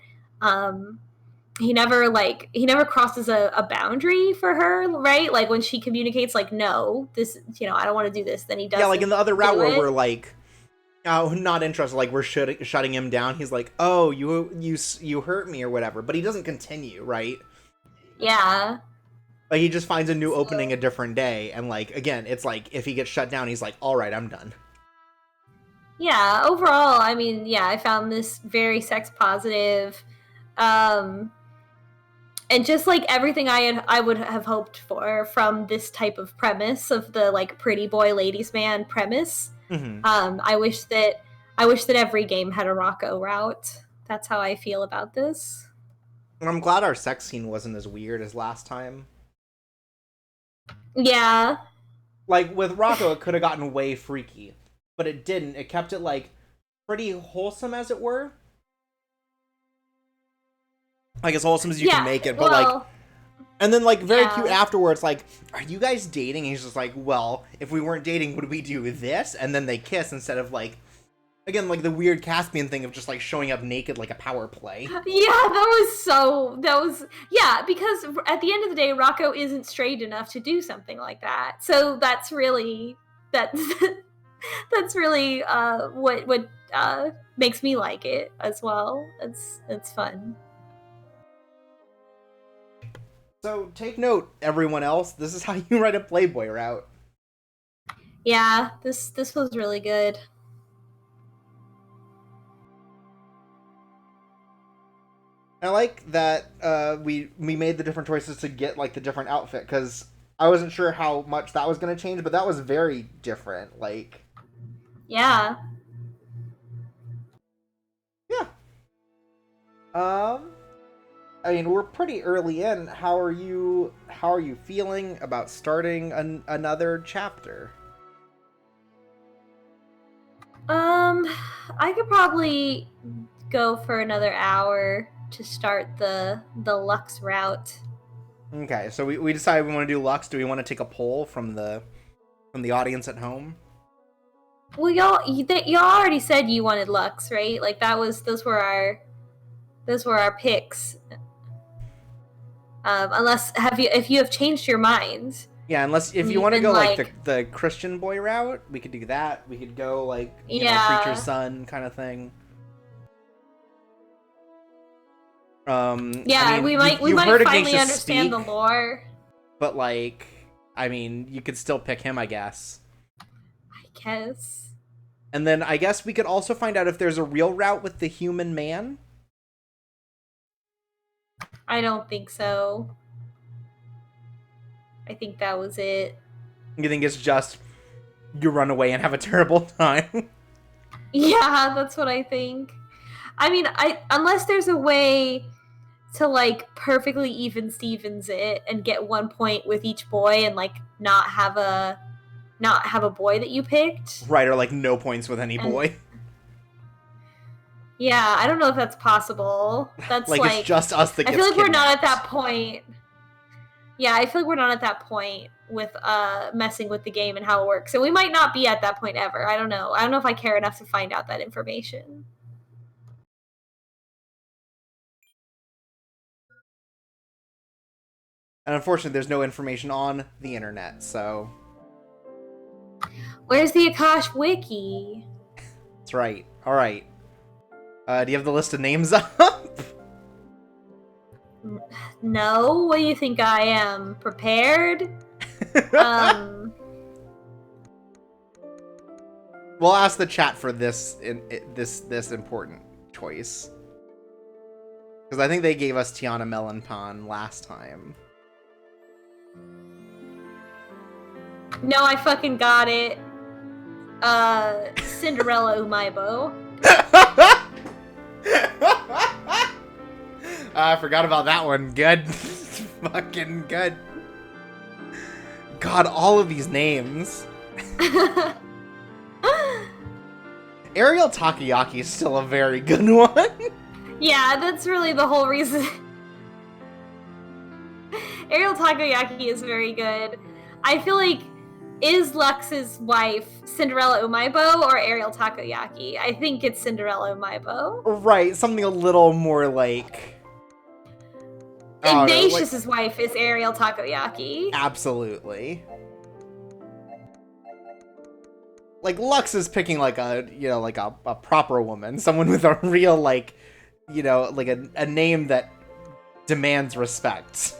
he never crosses a boundary for her, right? Like, when she communicates, like, no, this, you know, I don't want to do this, then he does. Yeah, like in the other route where we're like, oh, not interested, like, we're shutting him down. He's like, oh, you hurt me or whatever, but he doesn't continue, right? Yeah. Like, he just finds a new opening a different day, and, like, again, it's like, if he gets shut down, he's like, all right, I'm done. Yeah, overall, I mean, yeah, I found this very sex positive. And just like everything I would have hoped for from this type of premise of the, like, pretty boy ladies man premise. Mm-hmm. I wish that every game had a Rocco route. That's how I feel about this. And I'm glad our sex scene wasn't as weird as last time. Yeah. Like, with Rocco, it could have gotten way freaky, but it didn't. It kept it, like, pretty wholesome, as it were. Like, as wholesome as you can make it, but, like... And then, like, very cute afterwards, like, are you guys dating? And he's just like, well, if we weren't dating, would we do this? And then they kiss instead of, like... Again, like, the weird Caspian thing of just, like, showing up naked like a power play. Yeah, yeah, because at the end of the day, Rocco isn't straight enough to do something like that. So that's really what makes me like it as well. It's fun. So take note, everyone else. This is how you write a Playboy route. Yeah, this was really good. I like that we made the different choices to get, like, the different outfit, because I wasn't sure how much that was going to change, but that was very different. Like, yeah. I mean, we're pretty early in. How are you feeling about starting another chapter? I could probably go for another hour to start the Lux route. Okay, so we decided we want to do Lux. Do we want to take a poll from the audience at home? Well, y'all already said you wanted Lux, right? Like those were our picks. Unless if you have changed your minds. Yeah, unless if you want to go like the Christian boy route, we could do that. We could go like you know, preacher's son kind of thing. Yeah, I mean, we might finally understand the lore. But like, I mean, you could still pick him, I guess. I guess. And then I guess we could also find out if there's a real route with the human man. I don't think so. I think that was it. You think it's just you run away and have a terrible time? Yeah, that's what I think. I mean, unless there's a way to like perfectly even Stevens it and get 1 point with each boy and like not have a boy that you picked. Right, or like no points with any boy. Yeah, I don't know if that's possible. That's like it's just us that gets I feel like kidnapped. we're not at that point. Yeah, I feel like we're not at that point with messing with the game and how it works. And we might not be at that point ever. I don't know. I don't know if I care enough to find out that information. And unfortunately, there's no information on the internet, so... Where's the Akash wiki? That's right. Alright. Do you have the list of names up? No? What do you think I am? Prepared? We'll ask the chat for this important choice. Because I think they gave us Tiana Melanpan last time. No, I fucking got it. Cinderella Umaibo. I forgot about that one. Good. Fucking good. God, all of these names. Ariel Takoyaki is still a very good one. Yeah, that's really the whole reason. Ariel Takoyaki is very good. I feel like, is Lux's wife Cinderella Umaibo or Ariel Takoyaki? I think it's Cinderella Umaibo. Right, something a little more like... Ignatius's wife is Ariel Takoyaki. Absolutely. Like, Lux is picking, like, a proper woman. Someone with a real, like, you know, like, a name that demands respect.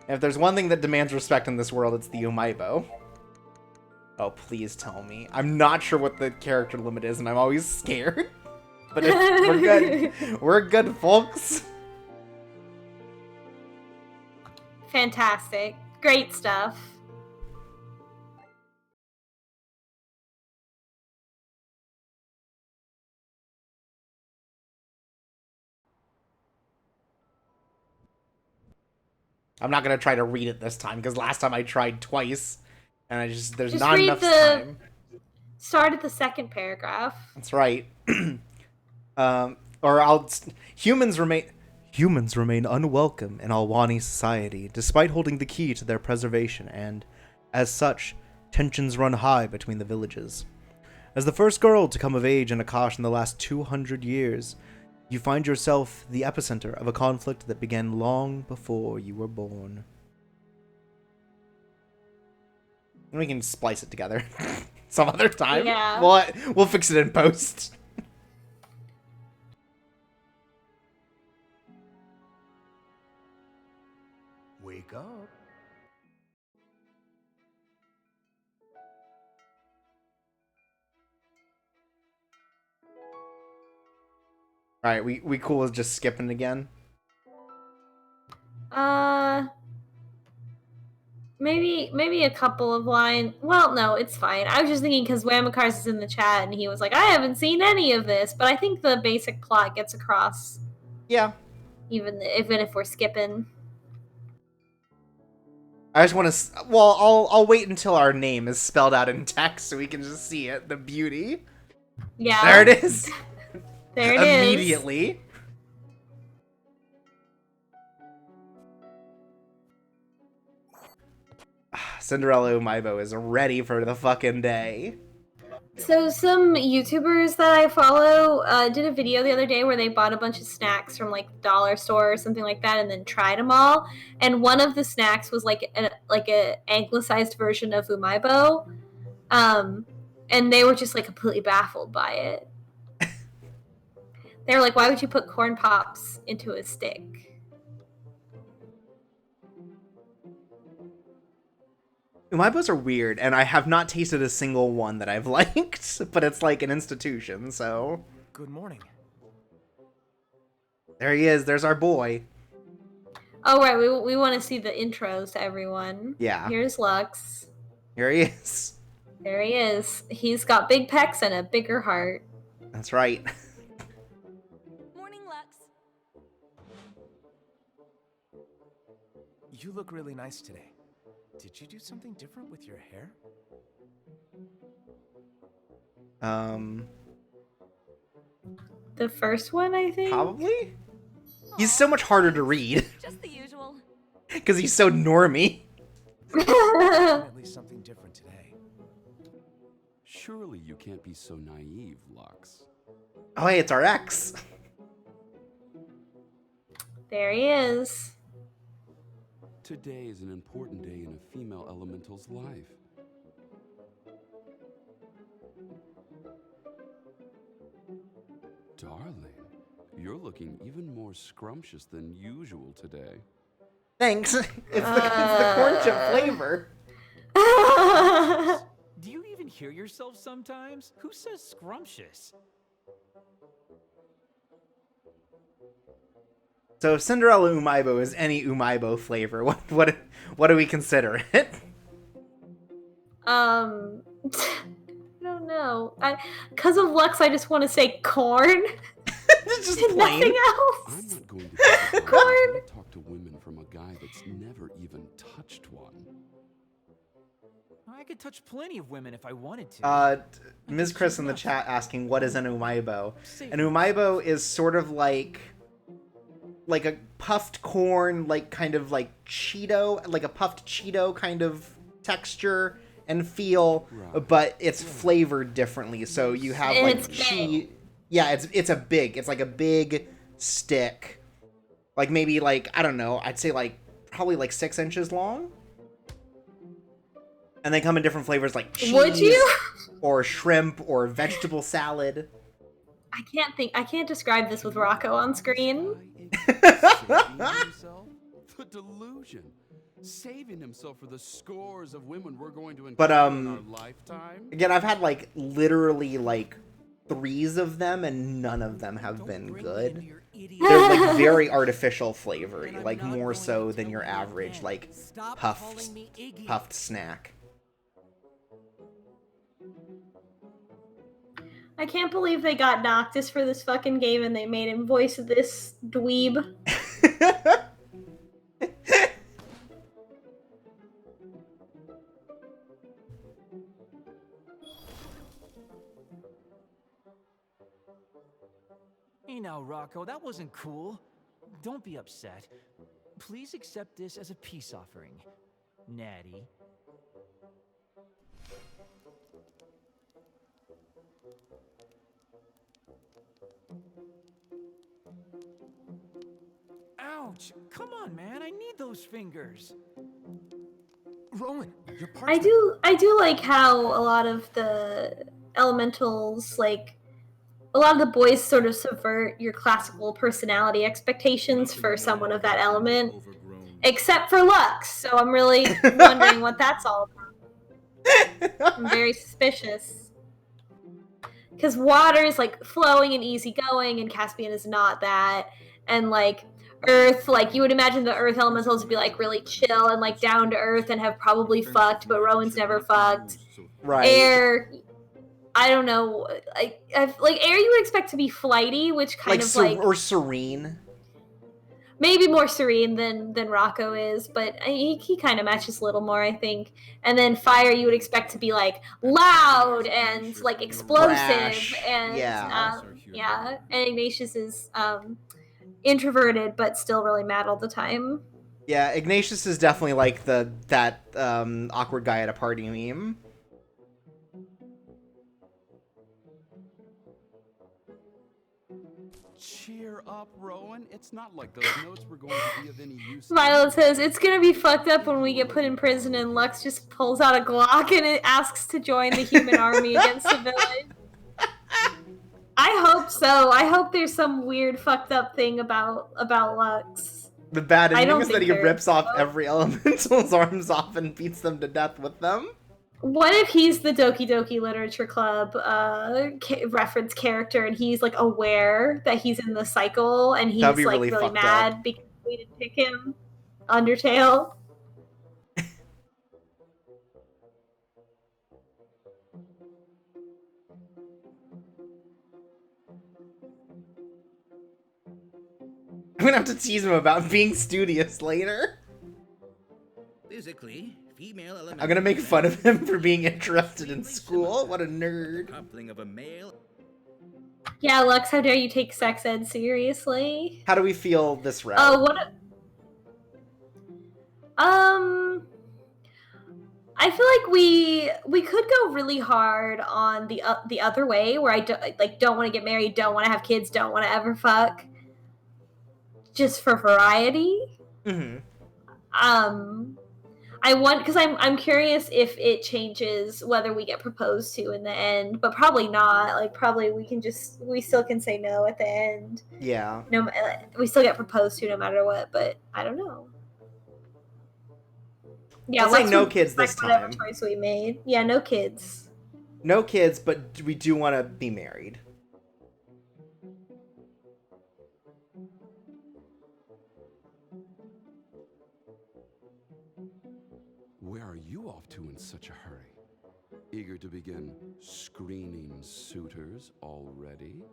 If there's one thing that demands respect in this world, it's the Umaibo. Oh, please tell me. I'm not sure what the character limit is, and I'm always scared. But we're good. We're good, folks. Fantastic. Great stuff. I'm not going to try to read it this time, because last time I tried twice, and there's not enough time. Start at the second paragraph. That's right. Humans remain unwelcome in Alwani society, despite holding the key to their preservation, and, as such, tensions run high between the villages. As the first girl to come of age in Akash in the last 200 years, you find yourself the epicenter of a conflict that began long before you were born. And we can splice it together some other time. Yeah. We'll fix it in post. Wake up. Alright, we cool with just skipping again? Maybe maybe a couple of lines. Well, no, it's fine. I was just thinking because Whamacars is in the chat and he was like, I haven't seen any of this, but I think the basic plot gets across. Yeah. Even if we're skipping. I just want to. Well, I'll wait until our name is spelled out in text so we can just see it. The beauty. Yeah. There it is. There it is. Immediately. Cinderella Umaibo is ready for the fucking day. So some YouTubers that I follow did a video the other day where they bought a bunch of snacks from like the dollar store or something like that, and then tried them all. And one of the snacks was like a anglicized version of Umaibo, and they were just like completely baffled by it. They were like, "Why would you put corn pops into a stick?" Umaibos are weird, and I have not tasted a single one that I've liked, but it's like an institution, so... Good morning. There he is, there's our boy. Oh, right, we want to see the intros to everyone. Yeah. Here's Lux. Here he is. There he is. He's got big pecs and a bigger heart. That's right. Morning, Lux. You look really nice today. Did you do something different with your hair? The first one, I think? Probably? He's so much harder to read. Just the usual. Because he's so normie. Definitely something different today. Surely you can't be so naive, Lux. Oh, hey, it's our ex. There he is. Today is an important day in a female elemental's life. Darling, you're looking even more scrumptious than usual today. Thanks. It's the corn chip flavor. Do you even hear yourself sometimes? Who says scrumptious? So if Cinderella Umaibo is any Umaibo flavor, what do we consider it? I don't know. Because of Lux, I just want to say corn. Just and plain. nothing else. I'm not going to Corn. talk to women from a guy that's never even touched one. I could touch plenty of women if I wanted to. Ms. Chris in the chat asking, what is an Umaibo? An Umaibo is sort of like a puffed corn, like kind of like Cheeto, like a puffed Cheeto kind of texture and feel, right. But it's flavored differently. So you have and like cheese. Yeah, it's like a big stick, like maybe like, I don't know, I'd say like probably like 6 inches long. And they come in different flavors like cheese, would you? Or shrimp or vegetable salad. I can't describe this with Rocco on screen. The delusion. Saving himself for the scores of women we're going to encounter in our lifetime. Again, I've had like literally like 3s of them and none of them have been good. They're like very artificial flavory, like more so than your average like puffed snack. I can't believe they got Noctis for this fucking game and they made him voice this dweeb. Hey now, Rocco, that wasn't cool. Don't be upset. Please accept this as a peace offering, Natty. Ouch! Come on, man, I need those fingers. Rowan, your part. I do like how a lot of the elementals, like a lot of the boys sort of subvert your classical personality expectations for someone of that element. Except for Lux, so I'm really wondering what that's all about. I'm very suspicious. Because water is like flowing and easygoing, and Caspian is not that. And like Earth, like you would imagine the Earth elementals would be like really chill and like down to earth and have probably fucked, but Rowan's never fucked. Right. Air, I don't know. Like air, you would expect to be flighty, which kind of like or serene. Maybe more serene than Rocco is, but he kind of matches a little more, I think. And then fire, you would expect to be like loud and like explosive, Brash. and Yeah. yeah. And Ignatius is introverted, but still really mad all the time. Yeah, Ignatius is definitely like that awkward guy at a party meme. Cheer up, Rowan. It's not like those notes were going to be of any use. Violet says, it's gonna be fucked up when we get put in prison and Lux just pulls out a Glock and it asks to join the human army against the villain. I hope so. I hope there's some weird fucked up thing about Lux. The bad ending is that he there rips off every elemental's arms off and beats them to death with them. What if he's the Doki Doki Literature Club reference character and he's like aware that he's in the cycle and he's like really mad because we didn't pick him? Undertale. I'm gonna have to tease him about being studious later. Physically, female element. I'm gonna make fun of him for being interested in school. What a nerd. Coupling of a male. Yeah, Lux, how dare you take sex ed seriously? How do we feel this route? Oh, what? I feel like we could go really hard on the other way, where I don't want to get married, don't want to have kids, don't want to ever fuck, just for variety. Mm-hmm. Because I'm curious if it changes whether we get proposed to in the end, but probably not. Like probably we still can say no at the end. Yeah. No, we still get proposed to no matter what, but I don't know. Yeah, let's say no kids this whatever time. Choice we made. Yeah, no kids. No kids, but we do want to be married. Where are you off to in such a hurry? Eager to begin screening suitors already?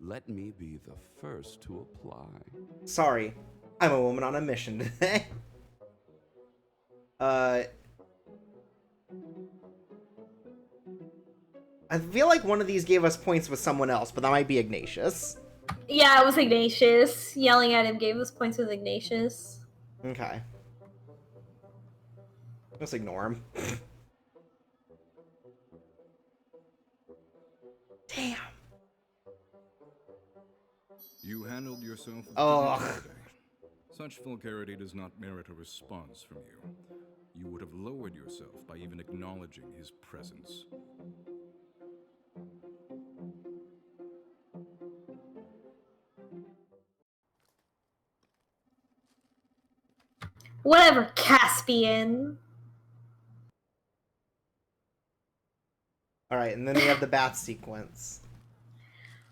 Let me be the first to apply. Sorry, I'm a woman on a mission today. I feel like one of these gave us points with someone else, but that might be Ignatius. Yeah, it was Ignatius. Yelling at him gave us points with Ignatius. Okay. Just ignore him. Damn. You handled yourself with Ugh. dignity today. Such vulgarity does not merit a response from you. You would have lowered yourself by even acknowledging his presence. Whatever, Caspian. Alright, and then we have the bath sequence.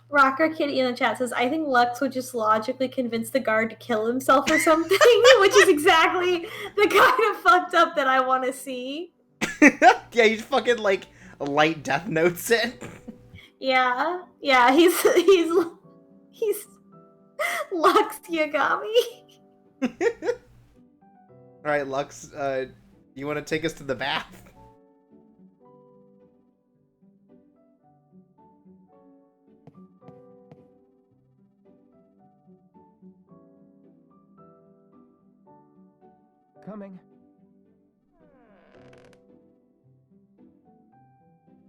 Rocker Kitty in the chat says, I think Lux would just logically convince the guard to kill himself or something, which is exactly the kind of fucked up that I want to see. Yeah, you fucking, like, light death notes it. Yeah, he's Lux Yagami. Alright, Lux, you want to take us to the bath? Coming.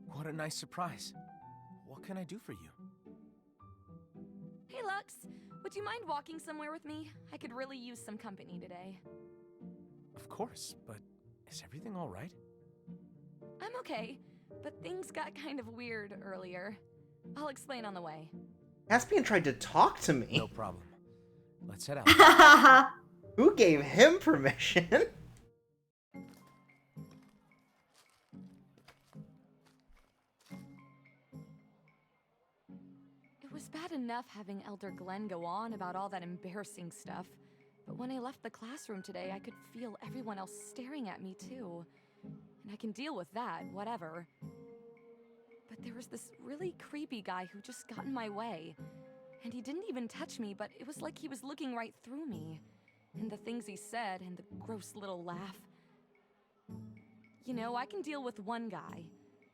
What a nice surprise. What can I do for you? Hey, Lux. Would you mind walking somewhere with me? I could really use some company today. Of course, but is everything all right? I'm okay, but things got kind of weird earlier. I'll explain on the way. Caspian tried to talk to me. No problem. Let's head out. Who gave him permission? It was was bad enough having Elder Glenn go on about all that embarrassing stuff, but when I left the classroom today, I could feel everyone else staring at me too. And I can deal with that, whatever. But there was this really creepy guy who just got in my way. And he didn't even touch me, but it was like he was looking right through me. And the things he said, and the gross little laugh. You know, I can deal with one guy,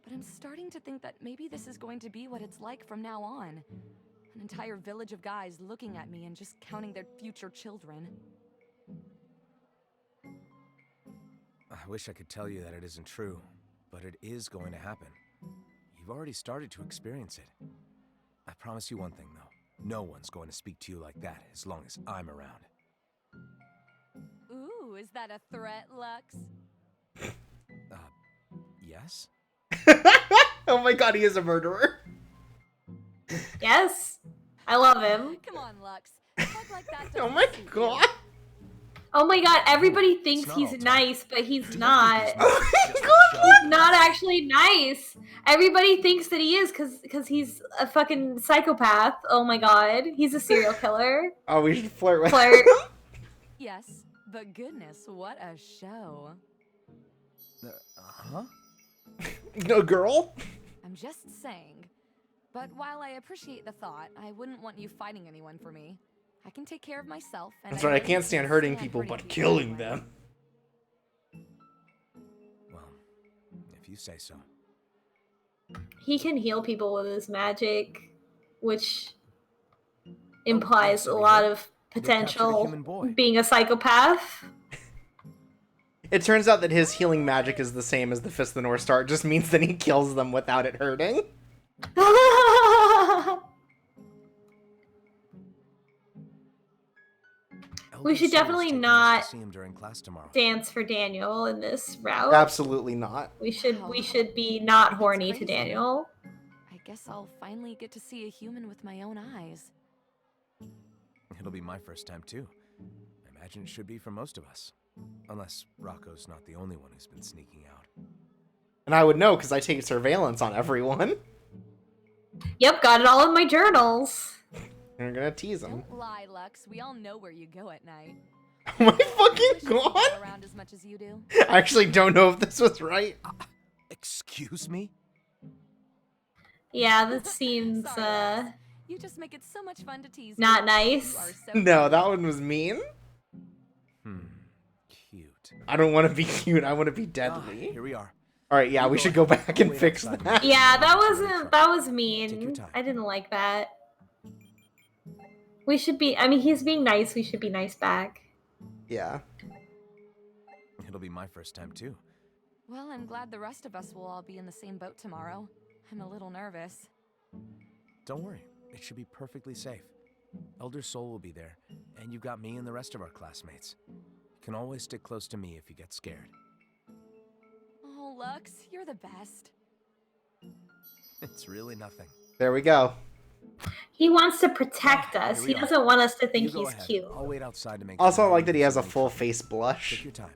but I'm starting to think that maybe this is going to be what it's like from now on. An entire village of guys looking at me and just counting their future children. I wish I could tell you that it isn't true, but it is going to happen. You've already started to experience it. I promise you one thing, though. No one's going to speak to you like that as long as I'm around. Ooh, is that a threat, Lux? Yes? Oh my god, he is a murderer. Yes. I love him. Come on, Lux. Talk like that Oh my god. Oh my god, everybody thinks he's nice, but he's not. He's not actually nice. Everybody thinks that he is because he's a fucking psychopath. Oh my god. He's a serial killer. Oh, we should flirt with Flirt. Yes, but goodness, what a show. Huh? No, girl? I'm just saying. But while I appreciate the thought, I wouldn't want you fighting anyone for me. I can take care of myself. And That's right, I can't stand hurting people, but killing them. Well, if you say so. He can heal people with his magic, which implies a lot of potential being a psychopath. It turns out that his healing magic is the same as the Fist of the North Star. It just means that he kills them without it hurting. We should definitely not see him during class tomorrow. dance for Daniel in this route. Absolutely not. We should be not horny to Daniel. I guess I'll finally get to see a human with my own eyes. It'll be my first time too. I imagine it should be for most of us. Unless Rocco's not the only one who's been sneaking out. And I would know because I take surveillance on everyone. Yep, got it all in my journals. You're gonna tease him. Don't lie, Lux. We all know where you go at night. Oh my fucking god! Around as much as you do. I actually don't know if this was right. Excuse me? Yeah, that seems You just make it so much fun to tease. not nice. No, that one was mean. Cute. I don't want to be cute. I want to be deadly. Here we are. All right, yeah, we should go back and fix that. Yeah, that was mean. I didn't like that. We should be, I mean, he's being nice. We should be nice back. Yeah. It'll be my first time too. Well, I'm glad the rest of us will all be in the same boat tomorrow. I'm a little nervous. Don't worry. It should be perfectly safe. Elder Soul will be there, and you've got me and the rest of our classmates. You can always stick close to me if you get scared. Oh, Lux, you're the best. It's really nothing. There we go. He wants to protect us. He doesn't want us to think You go he's ahead. cute. I'll wait outside to make Also, I sure like that he has a everyone's full face blush. Take your time.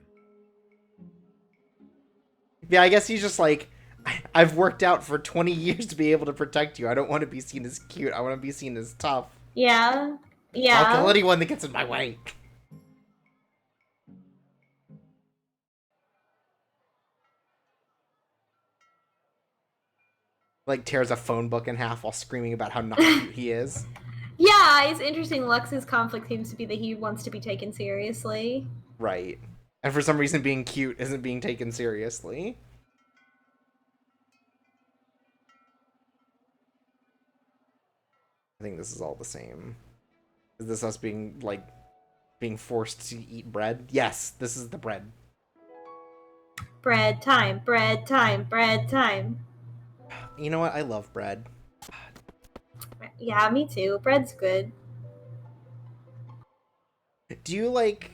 Yeah, I guess he's just like, I've worked out for 20 years to be able to protect you. I don't want to be seen as cute. I want to be seen as tough. Yeah. Yeah. I'll kill anyone that gets in my way. Like tears a phone book in half while screaming about how not cute he is. Yeah, it's interesting. Lux's conflict seems to be that he wants to be taken seriously. Right. And for some reason being cute isn't being taken seriously. I think this is all the same. Is this us being, like, being forced to eat bread? Yes, this is the bread. Bread time, bread time, bread time. You know what? I love bread. Yeah, me too. Bread's good. Do you like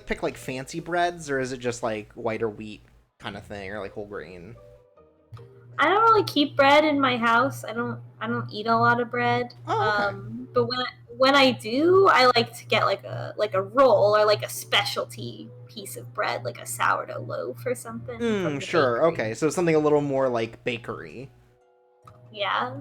pick like fancy breads, or is it just like white or wheat kind of thing, or like whole grain? I don't really keep bread in my house. I don't eat a lot of bread. Oh, okay. But when I do, I like to get like a roll or like a specialty piece of bread, like a sourdough loaf or something. from the Sure. bakery. Okay, so something a little more like bakery. Yeah.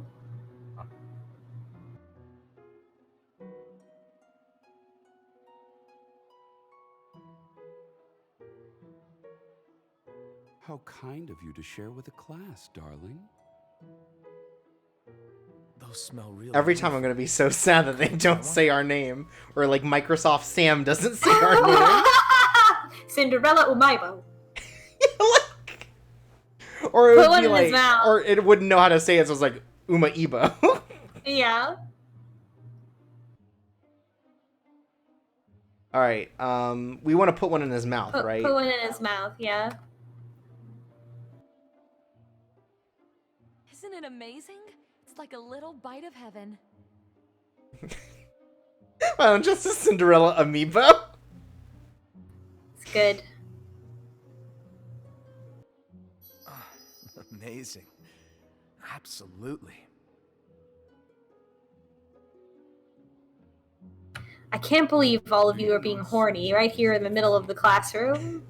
How kind of you to share with the class, darling. Those smell really Every time I'm gonna be so sad that they don't say our name. Or like Microsoft Sam doesn't say our name. Cinderella Umaibo. Or it Put would one be in like, his mouth. or it wouldn't know how to say it, so it's like Uma Ibo. Yeah. All right. We want to put one in his mouth, right? Put one in his mouth. Yeah. Isn't it amazing? It's like a little bite of heaven. Well, just a Cinderella amiibo. It's good. Amazing. Absolutely. I can't believe all of you are being horny right here in the middle of the classroom.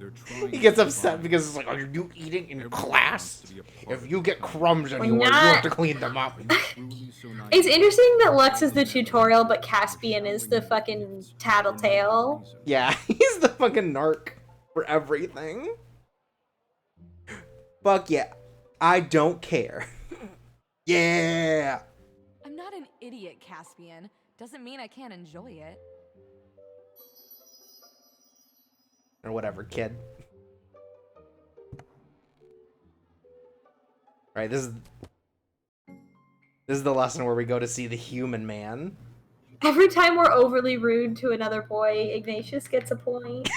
He gets upset because it's like, are you eating in class? If you get crumbs anywhere, you have to clean them up. It's interesting that Lux is the tutorial, but Caspian is the fucking tattletale. Yeah, he's the fucking narc for everything. Fuck yeah. I don't care. Yeah. I'm not an idiot, Caspian. Doesn't mean I can't enjoy it. Or whatever, kid. Alright, this is the lesson where we go to see the human man. Every time we're overly rude to another boy, Ignatius gets a point.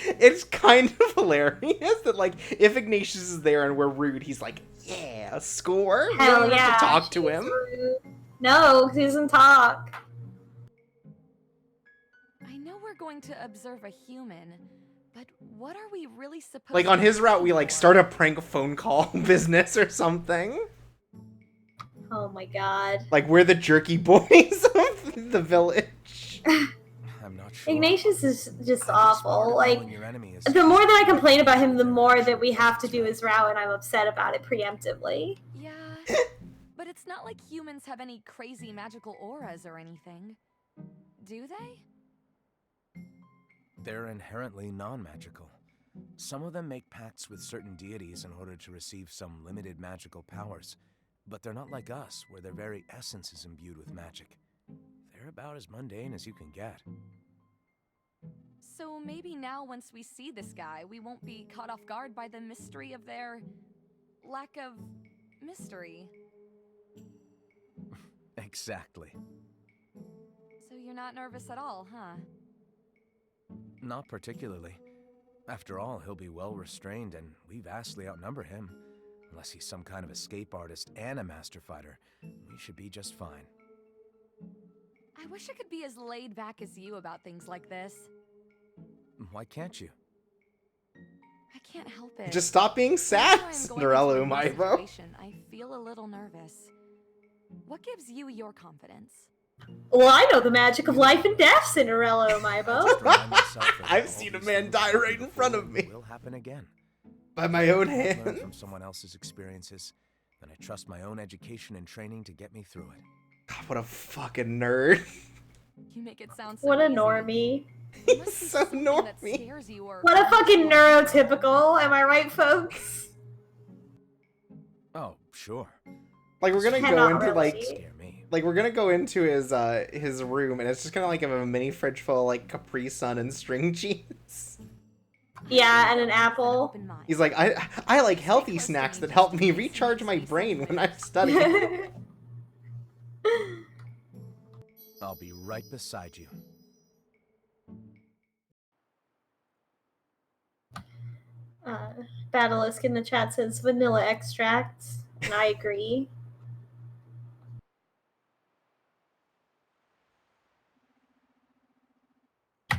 It's kind of hilarious that, like, if Ignatius is there and we're rude, he's like, yeah, score. We Hell don't yeah. have to talk to him. Rude. No, he doesn't talk. I know we're going to observe a human, but what are we really supposed Like, to on his route, we, look like, for? start a prank phone call business or something. Oh my god. Like, we're the jerky boys of the village. I'm not sure. Ignatius is just awful. Like, Knowing your enemy is the more that I complain about him, the more that we have to do his route, and I'm upset about it preemptively. Yeah, but it's not like humans have any crazy magical auras or anything. Do they? They're inherently non-magical. Some of them make pacts with certain deities in order to receive some limited magical powers. But they're not like us, where their very essence is imbued with magic. They're about as mundane as you can get. So maybe now once we see this guy, we won't be caught off guard by the mystery of their lack of mystery. Exactly. So you're not nervous at all, huh? Not particularly. After all, he'll be well restrained, and we vastly outnumber him. Unless he's some kind of escape artist and a master fighter, we should be just fine. I wish I could be as laid back as you about things like this. Why can't you? I can't help it. Just stop being sad, Whenever I'm going Cinderella into a new Umaibo. situation, I feel a little nervous. What gives you your confidence? Well, I know the magic of life and death, Cinderella Umaibo. I've seen a man die right in front of me. Will happen again. By my own I've learned hand. from someone else's experiences, and I trust my own education and training to get me through it. God, what a fucking nerd. You make it sound so What a easy. normie. He's so That normie. scares you or What a fucking neurotypical, am I right, folks? Oh, sure. Like, we're gonna go Cannot into, like, relate. we're gonna go into his room, and it's just gonna, like, have a mini fridge full of, like, Capri Sun and string cheese. Yeah, and an apple. He's like, I like healthy snacks that help me recharge my brain when I'm studying. I'll be right beside you. Batalisk in the chat says vanilla extracts, and I agree.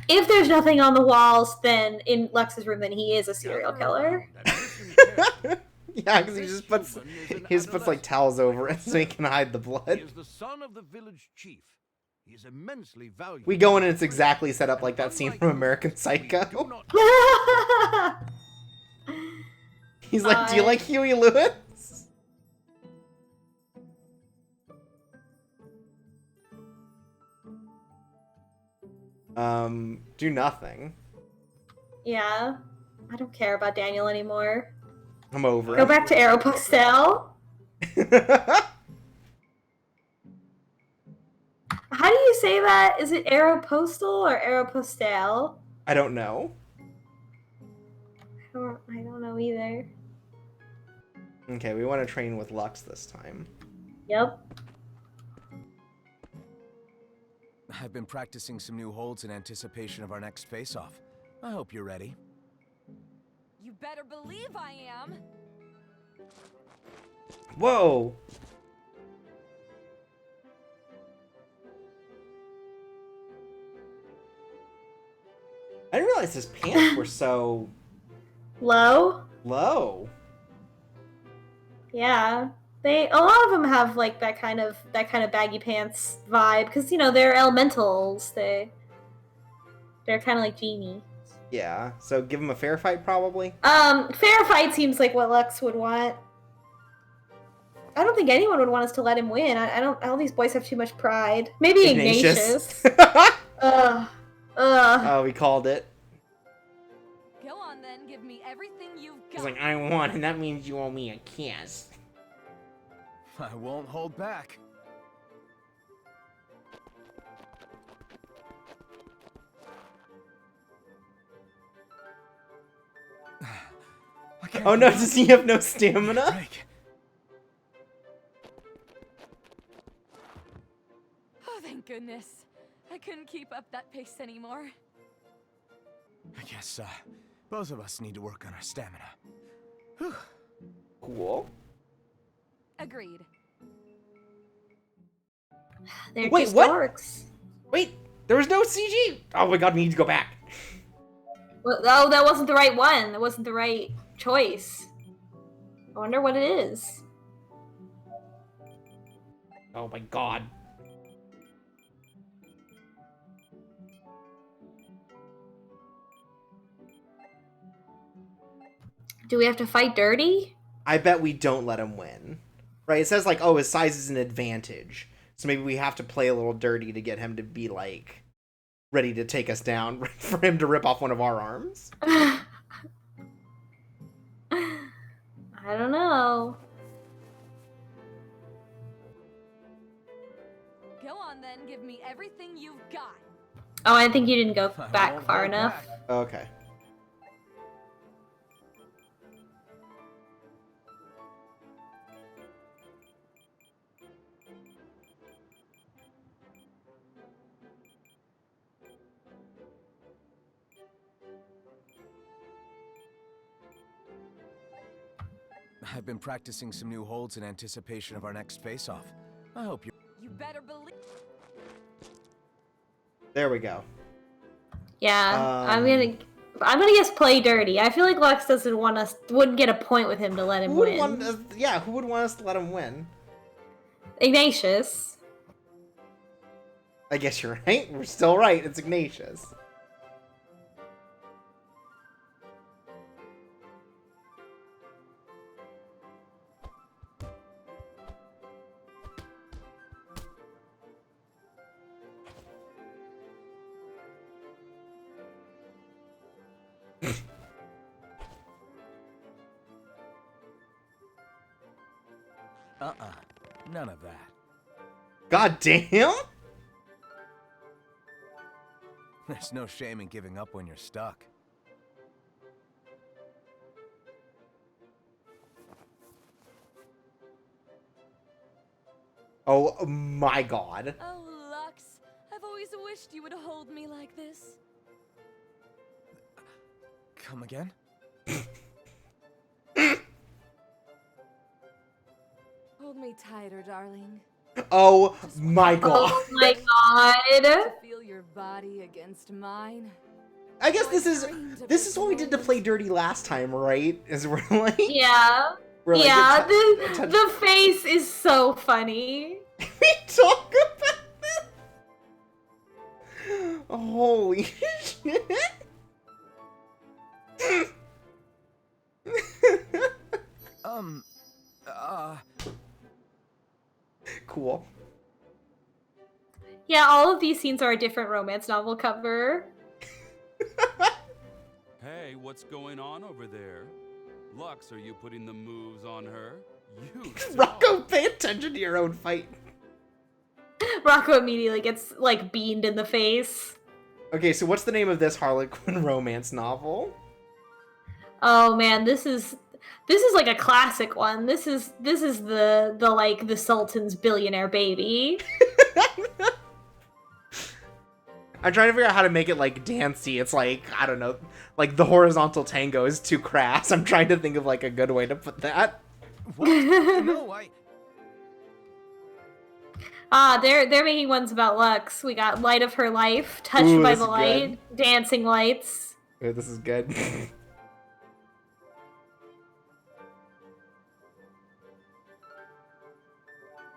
If there's nothing on the walls, then in Lux's room, then he is a serial killer. Yeah, because he just puts like towels over it so he can hide the He blood. is the son of the village chief. He is immensely valuable. We go in and it's exactly set up like that scene from American Psycho. He's like, do you like Huey Lewis? Uh, Do nothing. Yeah. I don't care about Daniel anymore. I'm over Go it. back to Aeropostale. How do you say that? Is it Aeropostal or Aeropostale? I don't know. I don't know either. Okay, we want to train with Lux this time. Yep. I've been practicing some new holds in anticipation of our next face-off. I hope you're ready. You better believe I am. Whoa! I didn't realize his pants were so Low? low. Yeah. A lot of them have like that kind of baggy pants vibe because you know they're elementals. They're kind of like Genie. Yeah, so give him a fair fight probably. Fair fight seems like what Lux would want. I don't think anyone would want us to let him win. I don't. All these boys have too much pride. Maybe Ignatius. Oh, we called it. Go on then, give me everything you've got. He's like, I won, and that means you owe me a kiss. I won't hold back. Oh no, does he have no stamina? Oh, thank goodness. I couldn't keep up that pace anymore. I guess, both of us need to work on our stamina. Cool. Agreed. They're Wait, just what? dorks. Wait, there was no CG? Oh my god, we need to go back. Well, oh, that wasn't the right one. That wasn't the right choice. I wonder what it is. Oh my god. Do we have to fight dirty? I bet we don't let him win. Right, it says like, oh, his size is an advantage. So maybe we have to play a little dirty to get him to be like, ready to take us down, for him to rip off one of our arms. I don't know. Go on then, give me everything you've got. Oh, I think you didn't go back far enough. Okay. I've been practicing some new holds in anticipation of our next face-off. I hope you're... You better believe... There we go. Yeah, I'm gonna guess play dirty. I feel like Lux wouldn't get a point with him to let him Who would win. want us, yeah, who would want us to let him win? Ignatius. I guess you're right. We're still right. It's Ignatius. None of that. God damn! There's no shame in giving up when you're stuck. Oh my god. Oh, Lux. I've always wished you would hold me like this. Come again? Hold me tighter, darling. Oh my god. Oh my god. To feel your body against mine. I guess this is what we did to play dirty last time, right? Is we're like Yeah. we're like, Yeah, the face is so funny. we talk about this. Holy shit. Cool. Yeah, all of these scenes are a different romance novel cover. Hey, what's going on over there? Lux, are you putting the moves on her? You Rocco, pay attention to your own fight. Rocco immediately gets, like, beamed in the face. Okay, so what's the name of this Harlequin romance novel? Oh man, this is like a classic one. This is the like the Sultan's billionaire baby. I'm trying to figure out how to make it like dancey. It's like, I don't know, like the horizontal tango is too crass. I'm trying to think of like a good way to put that. What? No, They're making ones about Lux. We got Light of Her Life, Touched Ooh, by this the is Light, Dancing Lights. Ooh, this is good.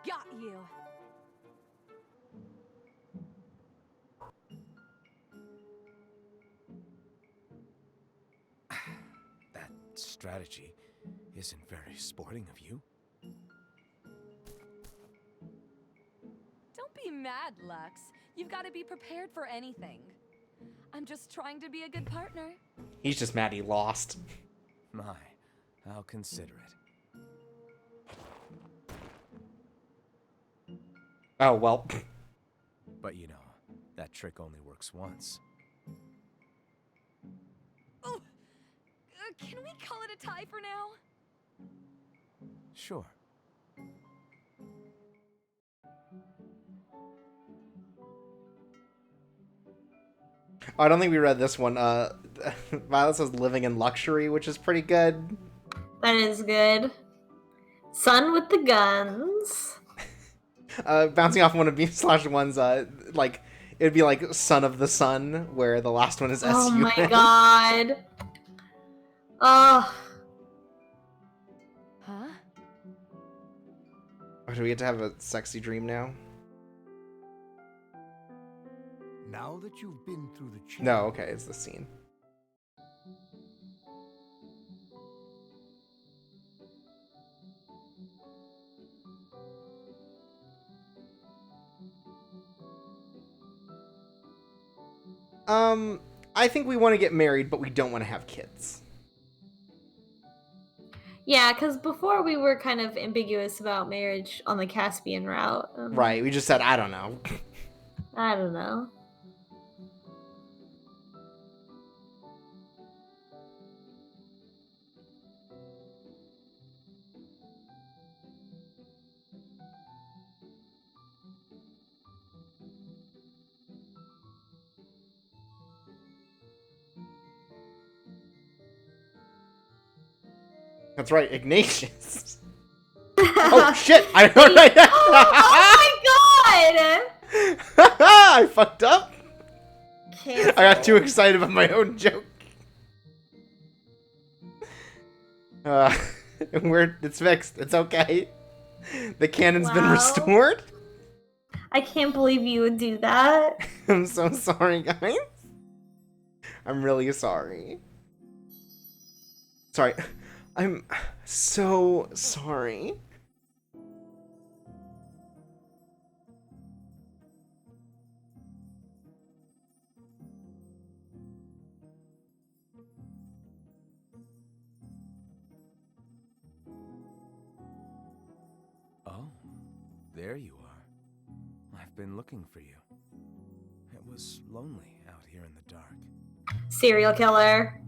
Got you. That strategy isn't very sporting of you. Don't be mad, Lux. You've got to be prepared for anything. I'm just trying to be a good partner. He's just mad he lost. My, I'll consider it. Oh, well. But you know, that trick only works once. Oh, can we call it a tie for now? Sure. I don't think we read this one. Violet says living in luxury, which is pretty good. That is good. Sun with the guns. Bouncing off one of B/1's, like, it'd be like Son of the Sun, where the last one is S-U-N. Oh my god. Oh. Huh? Oh, do we get to have a sexy dream now? Now that you've been through the change... No, okay, it's the scene. I think we want to get married, but we don't want to have kids. Yeah, because before we were kind of ambiguous about marriage on the Caspian route. Right, we just said, I don't know. I don't know. That's right, Ignatius. Oh shit! I don't know. Oh my god! I fucked up. Cancel. I got too excited about my own joke. It's fixed. It's okay. The canon's been restored. I can't believe you would do that. I'm so sorry, guys. I'm really sorry. Sorry. I'm so sorry. Oh, there you are. I've been looking for you. It was lonely out here in the dark. Serial killer.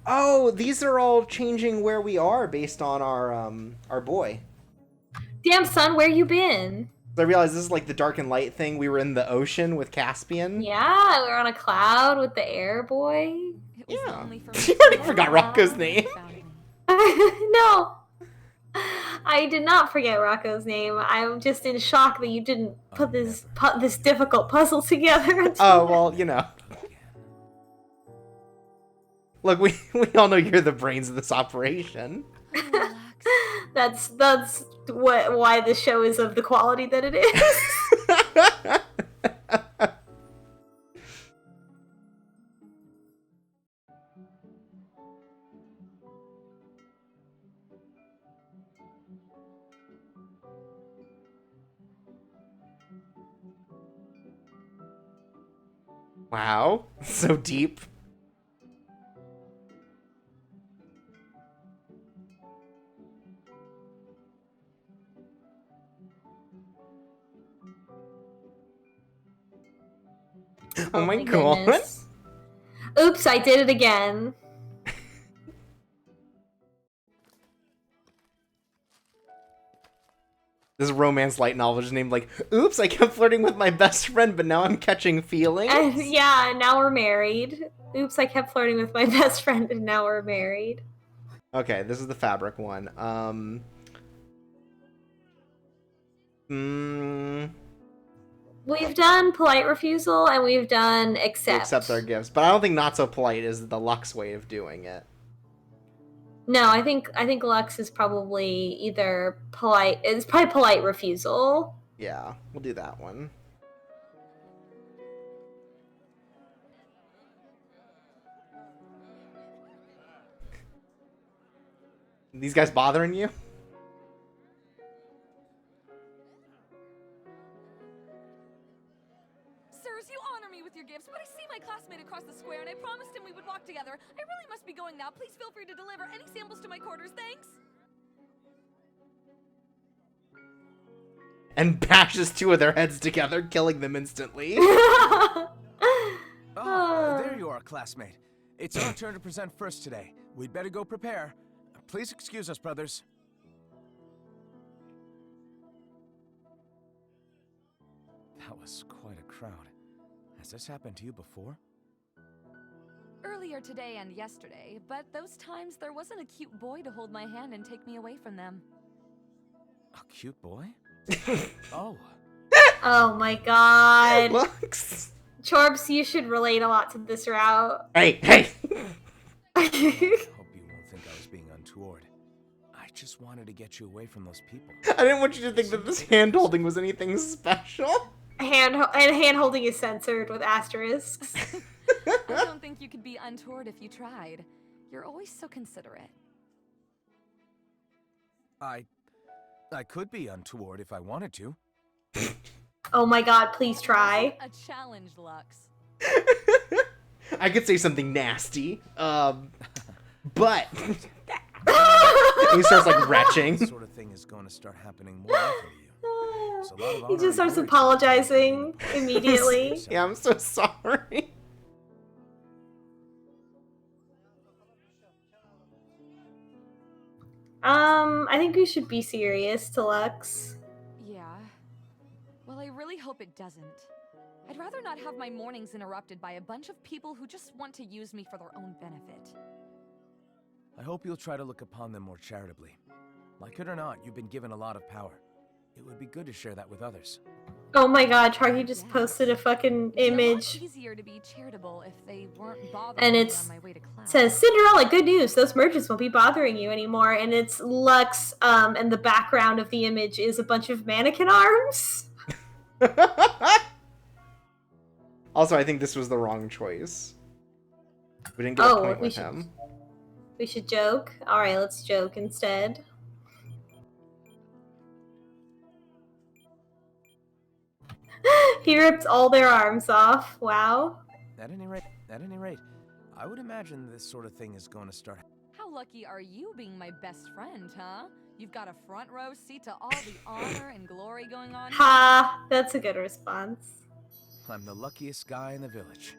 Oh, these are all changing where we are based on our boy. Damn, son, where you been? I realized this is like the dark and light thing. We were in the ocean with Caspian. Yeah, we were on a cloud with the air boy. Yeah. You already forgot Rocco's name. No. I did not forget Rocco's name. I'm just in shock that you didn't put this difficult puzzle together. Oh, well, you know. Look, we all know you're the brains of this operation. That's why the show is of the quality that it is. Wow, so deep. Oh my god. goodness. Oops, I did it again. This romance light novel is named like, oops, I kept flirting with my best friend, but now I'm catching feelings. And yeah, now we're married. Oops, I kept flirting with my best friend and now we're married. Okay, this is the fabric one. We've done polite refusal and we've done They accept. accept our gifts, but I don't think not so polite is the Lux way of doing it. No, I think Lux is probably either polite. It's probably polite refusal. Yeah, we'll do that one. These guys bothering you? Sirs, you honor me with your gifts, but I see my classmate across the square and I promised him we would walk together. I really must be going now. Please feel free to deliver any samples to my quarters. Thanks. And bashes two of their heads together, killing them instantly. There you are, classmate. It's our turn to present first today. We'd better go prepare. Please excuse us, brothers. That was quite a crowd. Has this happened to you before? Earlier today and yesterday, but those times there wasn't a cute boy to hold my hand and take me away from them. A cute boy? Oh. Oh my god. Lux. Chorbs, you should relate a lot to this route. Hey! I hope you won't think I was being untoward. I just wanted to get you away from those people. I didn't want you to think that this hand-holding was anything special. Hand-holding is censored with asterisks. I don't think you could be untoward if you tried. You're always so considerate. I could be untoward if I wanted to. Oh my god, please try. A challenge, Lux. I could say something nasty, but he starts like retching. This sort of thing is going to start happening more often to you. He just starts apologizing immediately. Yeah, I'm so sorry. I think we should be serious to Lux. Yeah. Well, I really hope it doesn't. I'd rather not have my mornings interrupted by a bunch of people who just want to use me for their own benefit. I hope you'll try to look upon them more charitably. Like it or not, you've been given a lot of power. It would be good to share that with others. Oh my god, Charky just posted a fucking image. It's easier to be charitable if they weren't bothering And me it on my way to class. says, Cinderella, good news, those merchants won't be bothering you anymore. And it's Lux, and the background of the image is a bunch of mannequin arms. Also, I think this was the wrong choice. We didn't get a point with him. We should joke? Alright, let's joke instead. He ripped all their arms off. Wow. At any rate, I would imagine this sort of thing is going to start. How lucky are you being my best friend, huh? You've got a front row seat to all the honor and glory going on. Ha! That's a good response. I'm the luckiest guy in the village.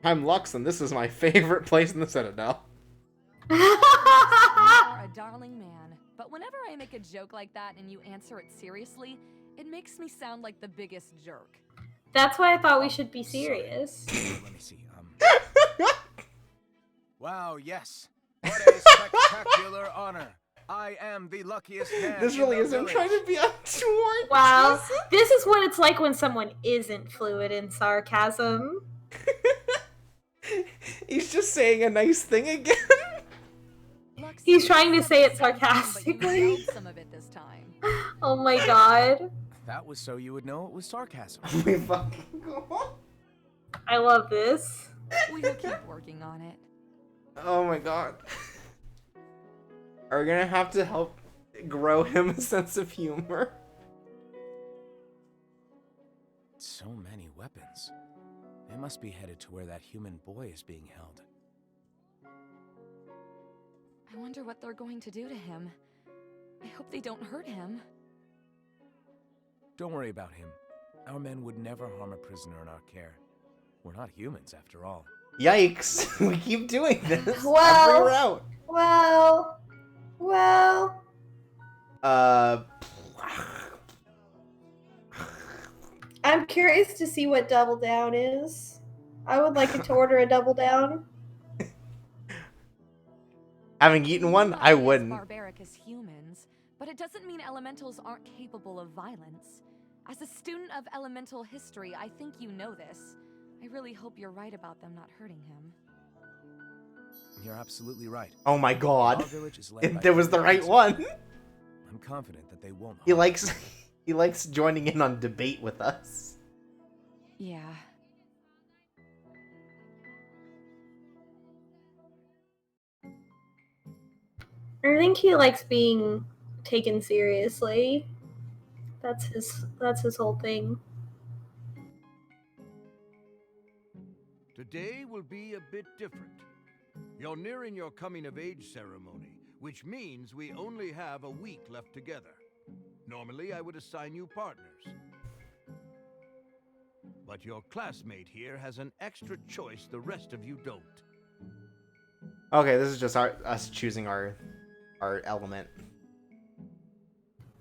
I'm Lux, and this is my favorite place in the Citadel. You are a darling man, but whenever I make a joke like that and you answer it seriously, it makes me sound like the biggest jerk. That's why I thought we should be serious. Let me see. Wow, yes. What a spectacular honor. I am the luckiest man. This really is him trying to be untoward. Wow. This is what it's like when someone isn't fluid in sarcasm. He's just saying a nice thing again. He's trying to say it sarcastically. Some of it this time. Oh my god. That was so you would know it was sarcasm. We fucking go. I love this. We will keep working on it. Oh my god. Are we gonna have to help grow him a sense of humor? So many weapons. They must be headed to where that human boy is being held. I wonder what they're going to do to him. I hope they don't hurt him. Don't worry about him. Our men would never harm a prisoner in our care. We're not humans, after all. Yikes! We keep doing this every Well, route. well. I'm curious to see what double down is. I would like it to order a double down. Having eaten one, I wouldn't. Barbaric as humans, but it doesn't mean elementals aren't capable of violence. As a student of elemental history, I think you know this. I really hope you're right about them not hurting him. You're absolutely right. Oh my god. Our village is led by It was the right one. I'm confident that they won't. He likes joining in on debate with us. Yeah. I think he likes being taken seriously. That's his whole thing. Today will be a bit different. You're nearing your coming-of-age ceremony, which means we only have a week left together. Normally, I would assign you partners. But your classmate here has an extra choice the rest of you don't. Okay, this is just us choosing our element.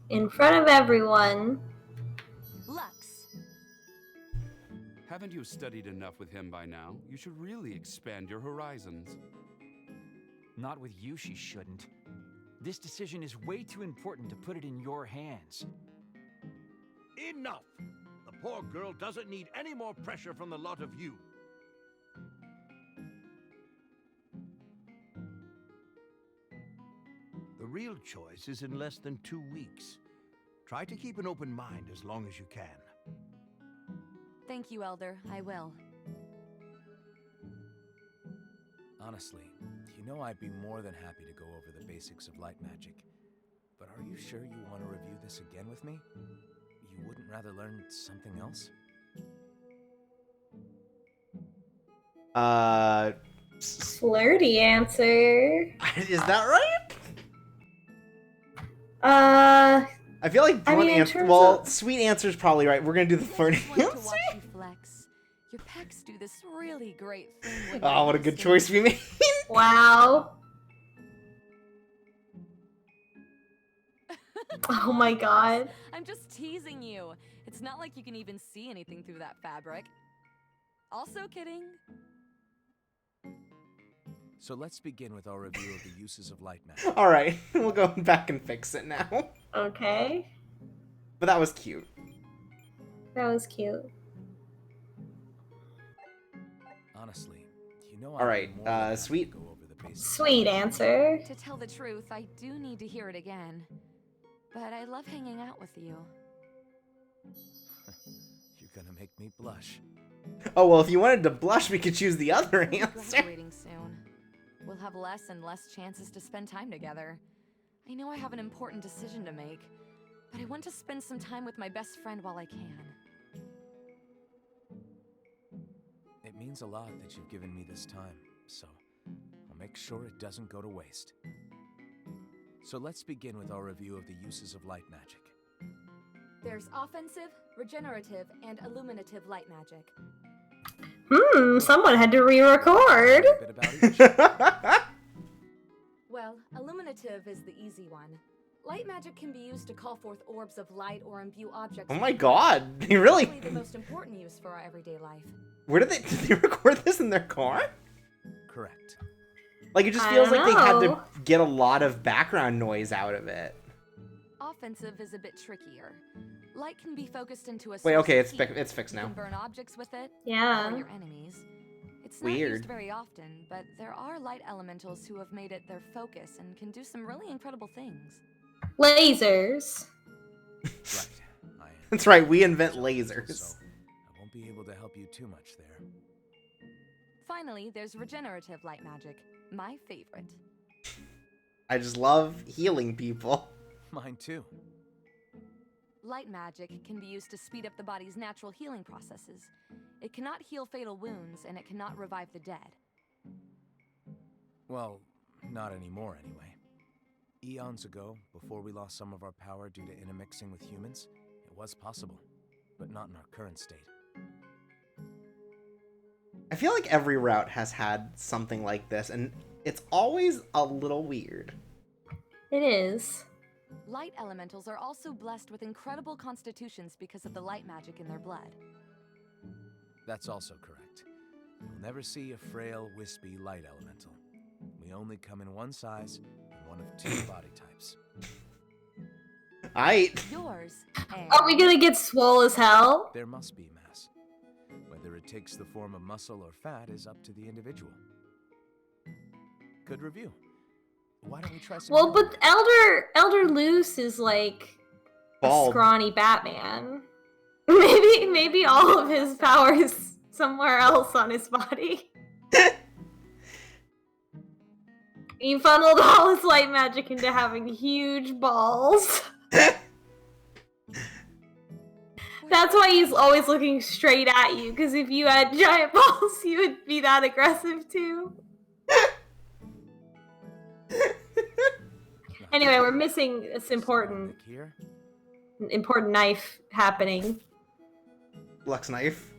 In front of everyone. Lux. Haven't you studied enough with him by now? You should really expand your horizons. Not with you, she shouldn't. This decision is way too important to put it in your hands. Enough! The poor girl doesn't need any more pressure from the lot of you. The real choice is in less than 2 weeks. Try to keep an open mind as long as you can. Thank you, Elder. I will. Honestly, you know I'd be more than happy to go over the basics of light magic. But are you sure you want to review this again with me? You wouldn't rather learn something else? Flirty answer. Is that right? I feel like blunt answer. Well, sweet answer is probably right. We're gonna do the flirty answer. To watch you flex. Your pecs do this really great thing. Oh, what a good choice we made. Wow. Oh my god. I'm just teasing you. It's not like you can even see anything through that fabric. Also kidding. So let's begin with our review of the uses of light magic. Alright, we'll go back and fix it now. Okay. But that was cute. That was cute. Honestly, you know Alright, sweet. Sweet answer. To tell the truth, I do need to hear it again. But I love hanging out with you. You're gonna make me blush. Oh, well, if you wanted to blush, we could choose the other answer. Graduating soon. We'll have less and less chances to spend time together. I know I have an important decision to make, but I want to spend some time with my best friend while I can. It means a lot that you've given me this time, so I'll make sure it doesn't go to waste. So let's begin with our review of the uses of light magic. There's offensive, regenerative, and illuminative light magic. Someone had to re-record. Well, illuminative is the easy one. Light magic can be used to call forth orbs of light or imbue objects. Oh my god, they really... The most important use for our everyday life. Where did they record this in their car? Correct. Like, it just feels like they had to get a lot of background noise out of it. Offensive is a bit trickier. Light can be focused into a Wait, okay, source of heat. it's fixed now. You can burn objects with it. Yeah. Or your enemies. It's not Weird. used very often, but there are light elementals who have made it their focus and can do some really incredible things. Lasers. Right. That's right, we invent lasers. So I won't be able to help you too much there. Finally, there's regenerative light magic, my favorite. I just love healing people. Mine too. Light magic can be used to speed up the body's natural healing processes. It cannot heal fatal wounds, and it cannot revive the dead. Well, not anymore anyway. Eons ago, before we lost some of our power due to intermixing with humans, it was possible, but not in our current state. I feel like every route has had something like this, and it's always a little weird. It is. Light elementals are also blessed with incredible constitutions because of the light magic in their blood. That's also correct. You'll never see a frail, wispy light elemental. We only come in one size and one of two body types. Yours. Are we gonna get swole as hell? There must be mass. Whether it takes the form of muscle or fat is up to the individual. Good review. Why don't we try some? Well, but Elder Luce is like Bald. a scrawny Batman. Maybe all of his power is somewhere else on his body. He funneled all his light magic into having huge balls. That's why he's always looking straight at you, because if you had giant balls, you would be that aggressive too. Anyway, we're missing this important knife happening. Lux knife.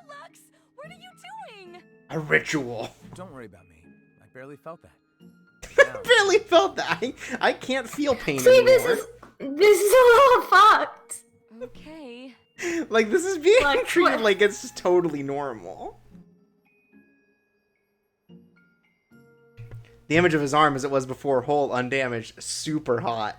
Lux, what are you doing? A ritual. Don't worry about me. I barely felt that. Barely felt that. I can't feel pain See, anymore. this is a little fucked. Okay. Like, this is being Like, treated what? like it's just totally normal. The image of his arm as it was before, whole, undamaged, super hot.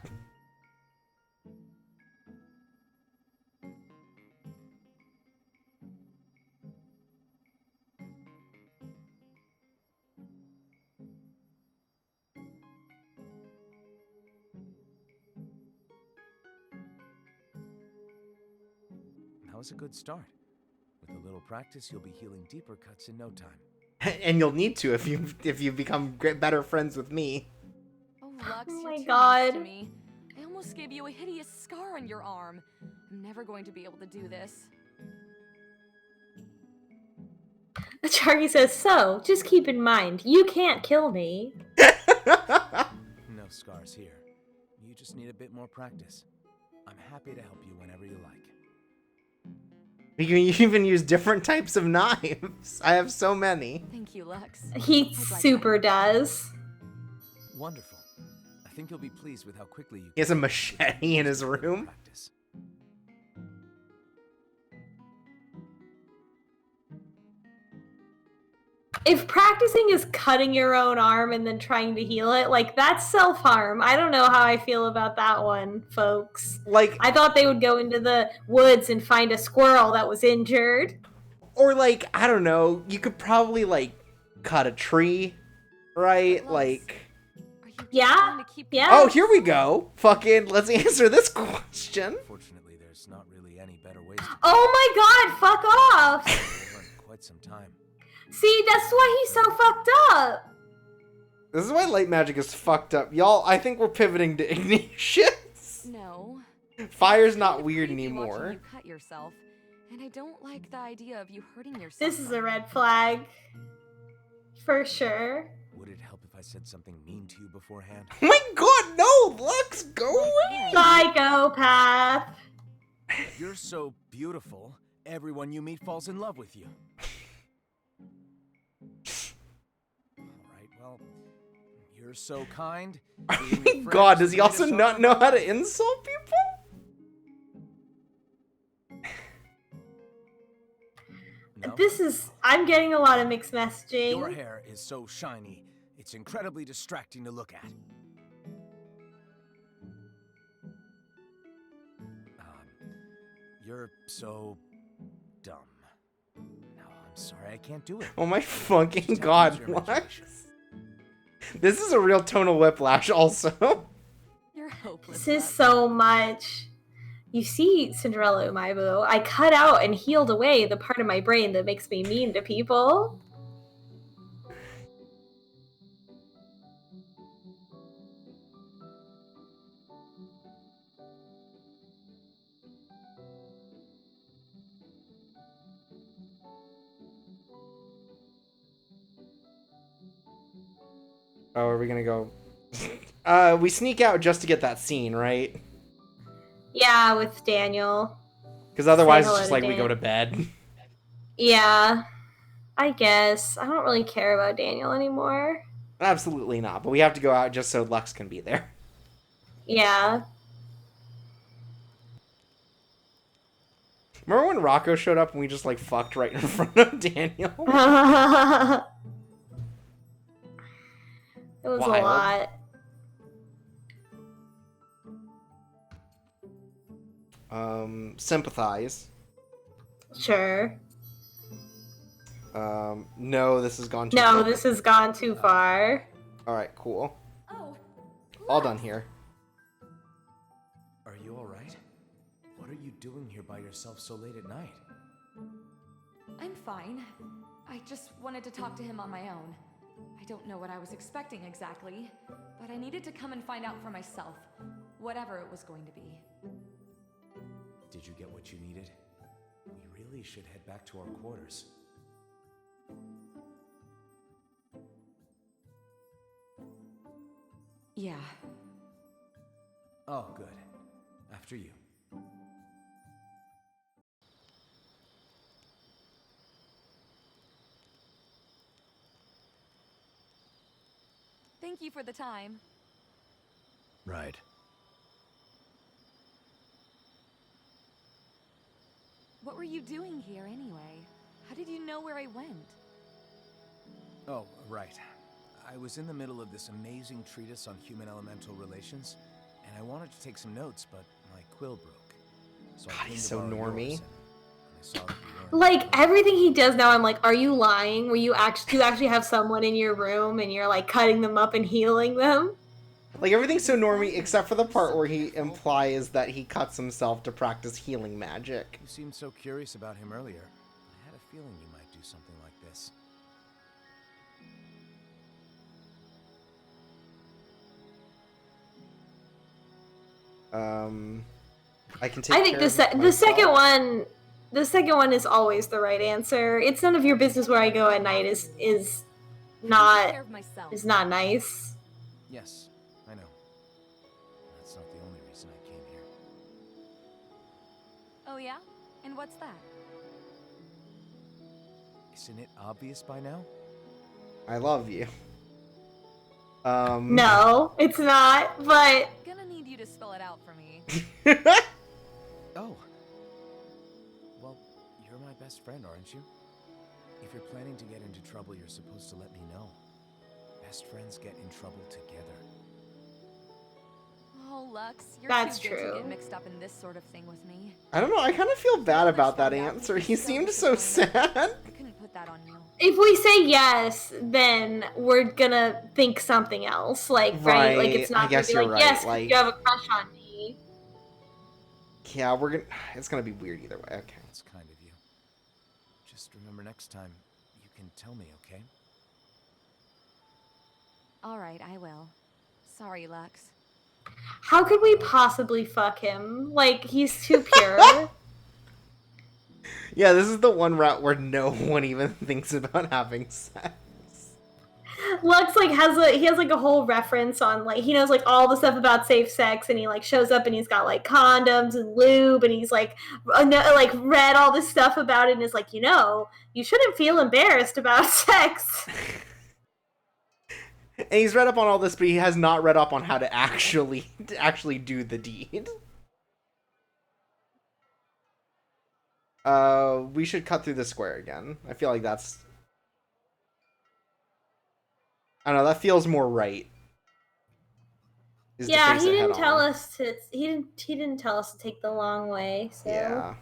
That was a good start. With a little practice, you'll be healing deeper cuts in no time. And you'll need to if you become better friends with me. Oh, Lux, Oh you're my too God. nice to me. I almost gave you a hideous scar on your arm. I'm never going to be able to do this. Chargy says, so, just keep in mind, you can't kill me. No scars here. You just need a bit more practice. I'm happy to help you whenever you like. You can even use different types of knives. I have so many. Thank you, Lux. He super does. Wonderful. I think you'll be pleased with how quickly you He has a machete in his room. practice. If practicing is cutting your own arm and then trying to heal it, like, that's self-harm. I don't know how I feel about that one, folks. Like, I thought they would go into the woods and find a squirrel that was injured. or like, I don't know, you could probably like cut a tree, right? Like, Yeah? Yeah? oh, here we go. Fucking, let's answer this question. Fortunately, there's not really any better ways to Oh my god, fuck off! learn in quite some time. See, that's why he's so fucked up. This is why light magic is fucked up. Y'all, I think we're pivoting to Ignatius. No. Fire's not weird Creepy watching anymore. you cut yourself, and I don't like the idea of you hurting yourself. This is a red flag. For sure. Would it help if I said something mean to you beforehand? Oh my god, no! Lux, go away! Psychopath. You're so beautiful, everyone you meet falls in love with you. Alright, well, you're so kind. Oh my god, does he also not know how to insult people? No? I'm getting a lot of mixed messaging. Your hair is so shiny, it's incredibly distracting to look at. You're so dumb. No, I'm sorry, I can't do it. Oh my fucking god, Lux. This is a real tonal whiplash also. You're hopeless. This is so much. You see, Cinderella, my boo, I cut out and healed away the part of my brain that makes me mean to people. Oh, are we gonna go? We sneak out just to get that scene, right? Yeah, with Daniel. Because otherwise Say it's hello just to like we Dan. go to bed. Yeah, I guess. I don't really care about Daniel anymore. Absolutely not. But we have to go out just so Lux can be there. Yeah. Remember when Rocco showed up and we just like fucked right in front of Daniel? It was Wild. a lot. Sympathize. Sure. No, this has gone too No, far. this has gone too far. Alright, cool. Oh, All done here. Are you alright? What are you doing here by yourself so late at night? I'm fine. I just wanted to talk to him on my own. I don't know what I was expecting exactly, but I needed to come and find out for myself, whatever it was going to be. Did you get what you needed? We really should head back to our quarters. Yeah. Oh, good. After you. Thank you for the time. Right. What were you doing here anyway? How did you know where I went? Oh, right. I was in the middle of this amazing treatise on human elemental relations, and I wanted to take some notes, but my quill broke. So God, I came he's to so borrow normie. yours, and I saw that you weren't. Like everything he does now, I'm like, are you lying? Do you actually have someone in your room and you're like cutting them up and healing them? Like, everything's so normie except for the part where he implies that he cuts himself to practice healing magic. You seemed so curious about him earlier. I had a feeling you might do something like this. I can take I think care of the second one is always the right answer. It's none of your business where I go at night is not nice. Yes, I know. That's not the only reason I came here. Oh yeah? And what's that? Isn't it obvious by now? I love you. No, it's not, but Gonna need you to spell it out for me. Oh. Well, you're my best friend, aren't you? If you're planning to get into trouble, you're supposed to let me know. Best friends get in trouble together. Oh, Lux, you're That's too good true. to get mixed up in this sort of thing with me. I don't know, I kind of feel bad about that answer. He seemed so sad. I couldn't put that on you. if we say yes, then we're gonna think something else. Like, right? Like, it's Right, I not gonna guess be you're like, right, yes, 'cause like- you have a crush on me. Yeah, it's gonna be weird either way. Okay. That's kind of you. Just remember next time, you can tell me, okay? Alright, I will. Sorry, Lux. How could we possibly fuck him? Like, he's too pure. Yeah, this is the one route where no one even thinks about having sex. Lux like has a whole reference on like he knows like all the stuff about safe sex, and he like shows up and he's got like condoms and lube, and he's like read all this stuff about it and is like, you shouldn't feel embarrassed about sex. And he's read up on all this, but he has not read up on how to actually do the deed. We should cut through the square again. I feel like that's... I don't know, that feels more right. Yeah, he didn't tell us to he didn't tell us to take the long way, so Yeah.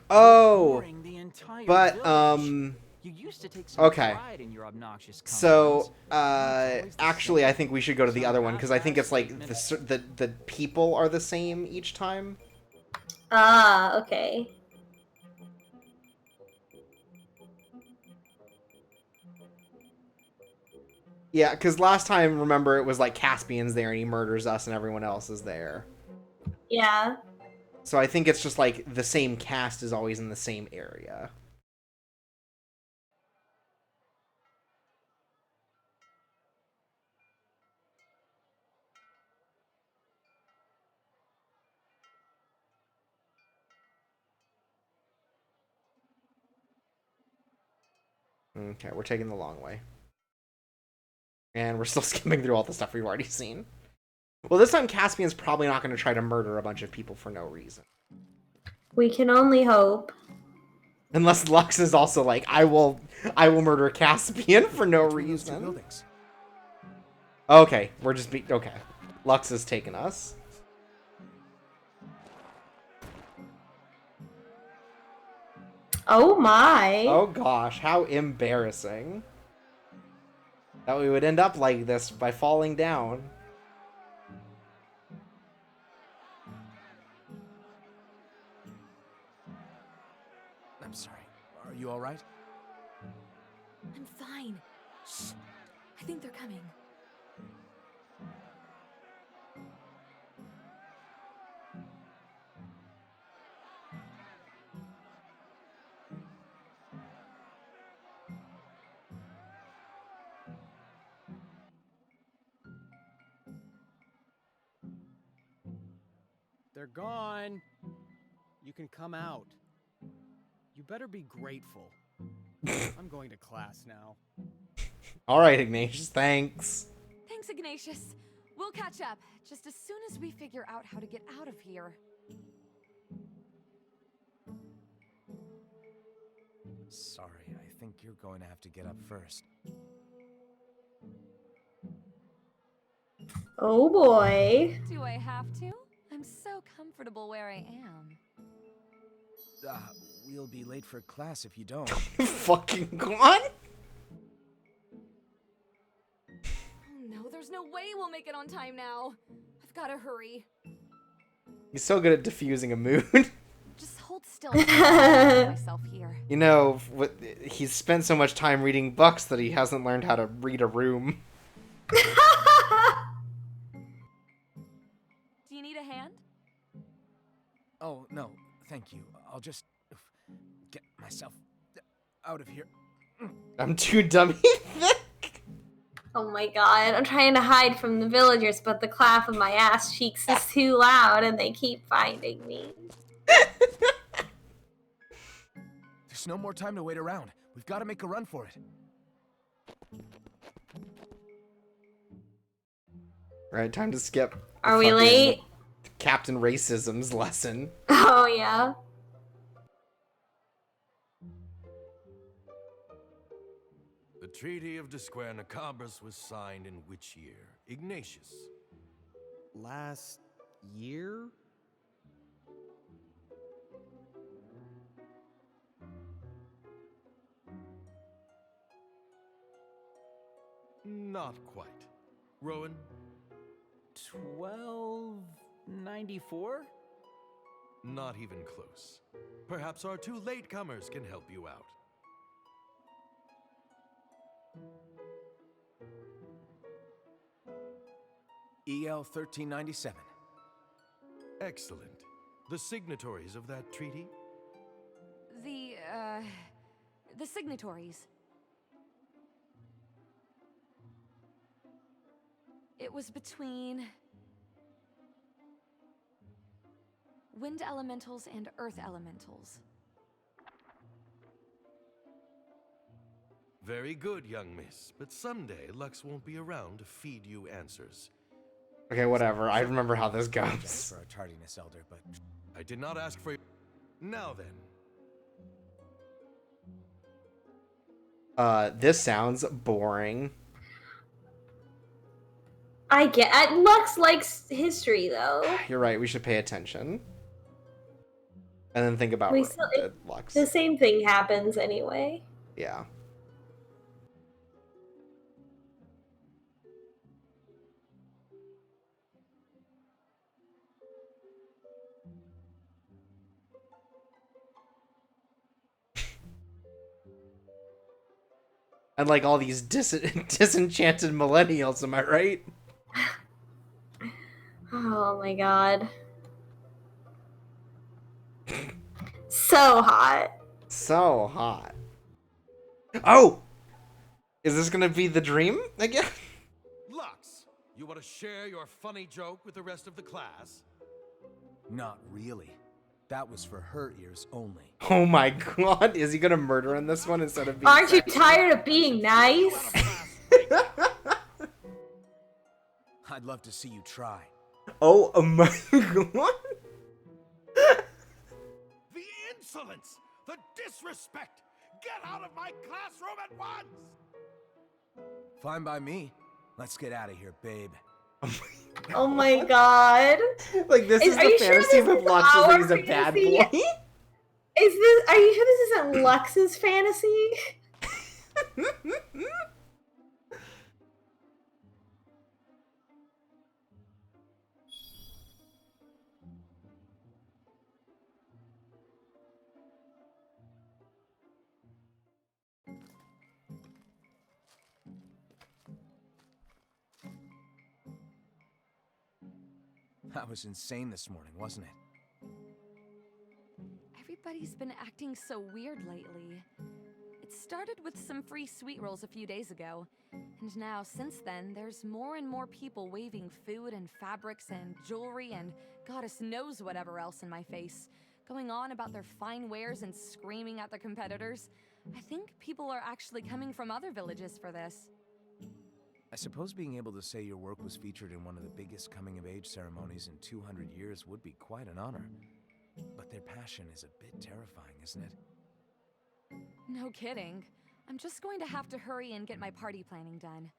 Oh, but You used to take some okay. pride in your obnoxious So actually, I think we should go to the other one because I think it's like the people are the same each time. Ah, okay. Yeah, because last time, remember, it was like Caspian's there and he murders us and everyone else is there. Yeah. So I think it's just like the same cast is always in the same area. Okay, we're taking the long way. And we're still skipping through all the stuff we've already seen. Well, this time Caspian's probably not going to try to murder a bunch of people for no reason. We can only hope. Unless Lux is also like, I will murder Caspian for no reason. Okay, we're just okay. Lux has taken us. Oh my. Oh gosh, how embarrassing. That we would end up like this by falling down. I'm sorry. Are you all right? I'm fine. Shh. I think they're coming. They're gone. You can come out. You better be grateful. I'm going to class now. All right, Ignatius, thanks. Thanks, Ignatius. We'll catch up just as soon as we figure out how to get out of here. Sorry, I think you're going to have to get up first. Oh boy. Do I have to? I'm so comfortable where I am. We'll be late for class if you don't. Fucking gone? Oh no, there's no way we'll make it on time now. I've gotta hurry. He's so good at diffusing a mood. Just hold still. Myself here. You know, he's spent so much time reading books that he hasn't learned how to read a room. Do you need a hand? Oh, no, thank you. I'll just get myself out of here. I'm too dummy thick. Oh my god, I'm trying to hide from the villagers, but the clap of my ass cheeks is too loud and they keep finding me. There's no more time to wait around. We've got to make a run for it. Right, time to skip. Are we late? Captain Racism's lesson. Oh yeah. The Treaty of the Square Nacabras was signed in which year? Ignatius. Last year? Not quite. Rowan? 1294? Not even close. Perhaps our two latecomers can help you out. EL 1397. Excellent. The signatories of that treaty? The signatories. It was between wind elementals and earth elementals. Very good, young miss. But someday, Lux won't be around to feed you answers. Okay, whatever. I remember how this goes. For our tardiness, Elder, but I did not ask for... Now then. This sounds boring. I get Lux likes history though. You're right, we should pay attention. And then think about Lux. The same thing happens anyway. Yeah. And like all these disenchanted millennials, am I right? Oh my god. So hot. So hot. Oh! Is this gonna be the dream again? Lux, you want to share your funny joke with the rest of the class? not really. That was for her ears only. Oh my god, is he gonna murder in this one instead of being Aren't you sexy? tired of being nice? I'd love to see you try. Oh my god. The insolence! The disrespect! Get out of my classroom at once! Fine by me. Let's get out of here, babe. Oh my god. Like, this is Are the you sure fantasy this with is Lux is that our he's a bad fantasy? boy? Are you sure this isn't Lux's fantasy? That was insane this morning, wasn't it? Everybody's been acting so weird lately. It started with some free sweet rolls a few days ago, and now, since then, there's more and more people waving food and fabrics and jewelry and goddess knows whatever else in my face, going on about their fine wares and screaming at their competitors. I think people are actually coming from other villages for this. I suppose being able to say your work was featured in one of the biggest coming-of-age ceremonies in 200 years would be quite an honor. But their passion is a bit terrifying, isn't it? No kidding. I'm just going to have to hurry and get my party planning done.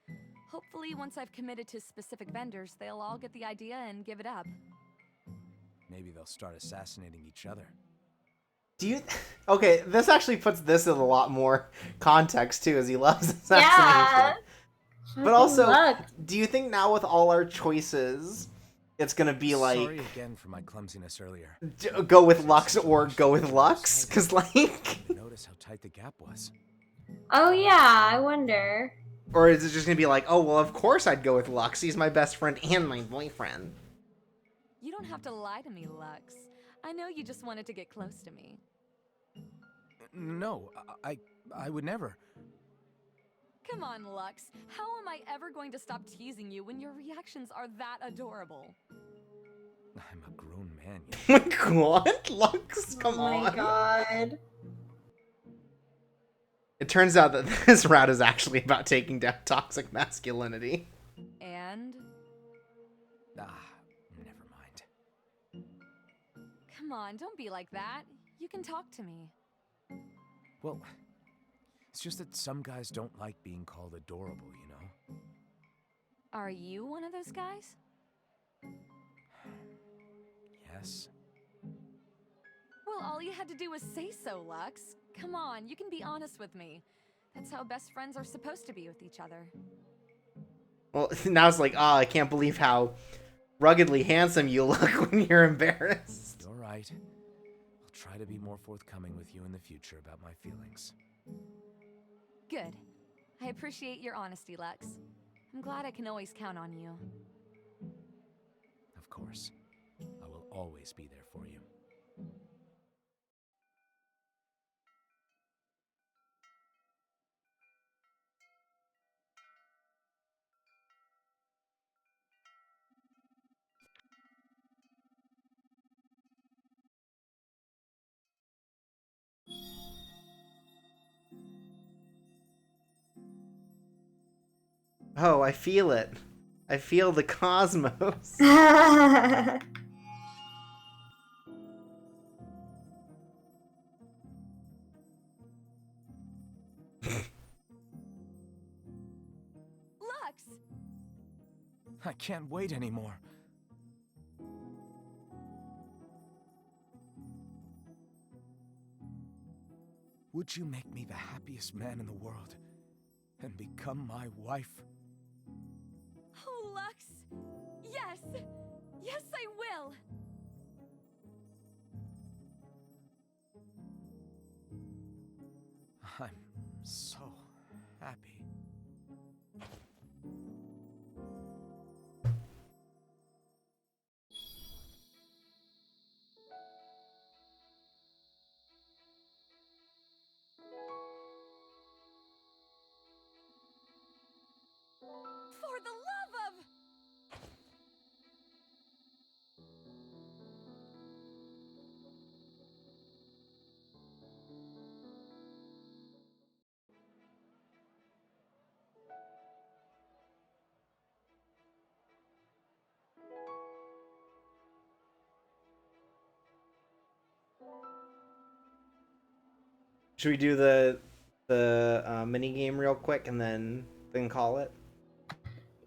Hopefully, once I've committed to specific vendors, they'll all get the idea and give it up. Maybe they'll start assassinating each other. Do you... Okay, this actually puts this in a lot more context, too, as he loves assassination. Yeah. But also, Lux. do you think now with all our choices, it's gonna be like... Sorry again for my clumsiness earlier. Go with Lux or go with Lux? Because, like... Notice how tight the gap was. Oh yeah, I wonder. Or is it just gonna be like, oh, well, of course I'd go with Lux. He's my best friend and my boyfriend. You don't have to lie to me, Lux. I know you just wanted to get close to me. No, I would never. Come on, Lux. How am I ever going to stop teasing you when your reactions are that adorable? I'm a grown man. Oh my god, Lux, come on. Oh my god. It turns out that this route is actually about taking down toxic masculinity. And? Never mind. Come on, don't be like that. You can talk to me. Well, it's just that some guys don't like being called adorable, you know? Are you one of those guys? Yes. Well, all you had to do was say so, Lux. Come on, you can be honest with me. That's how best friends are supposed to be with each other. Well, now it's like, I can't believe how ruggedly handsome you look when you're embarrassed. You're right. I'll try to be more forthcoming with you in the future about my feelings. Good. I appreciate your honesty, Lux. I'm glad I can always count on you. Of course. I will always be there for you. Oh, I feel it. I feel the cosmos. Lux! I can't wait anymore. Would you make me the happiest man in the world and become my wife? Oh, Lux! Yes! Yes, I will! I'm so happy. For the love of... Should we do the mini game real quick and then call it?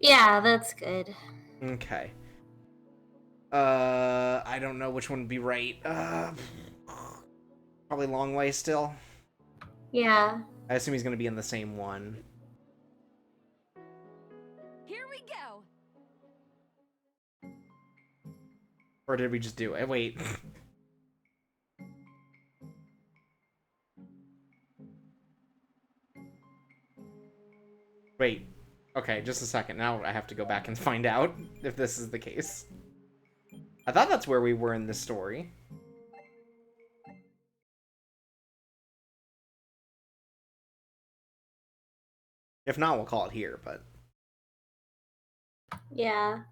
Yeah, that's good. Okay. I don't know which one would be right. Probably long way still. Yeah. I assume he's gonna be in the same one. Here we go. Or did we just do it? Wait. Wait. Okay, just a second. Now I have to go back and find out if this is the case. I thought that's where we were in this story. If not, we'll call it here, but... Yeah.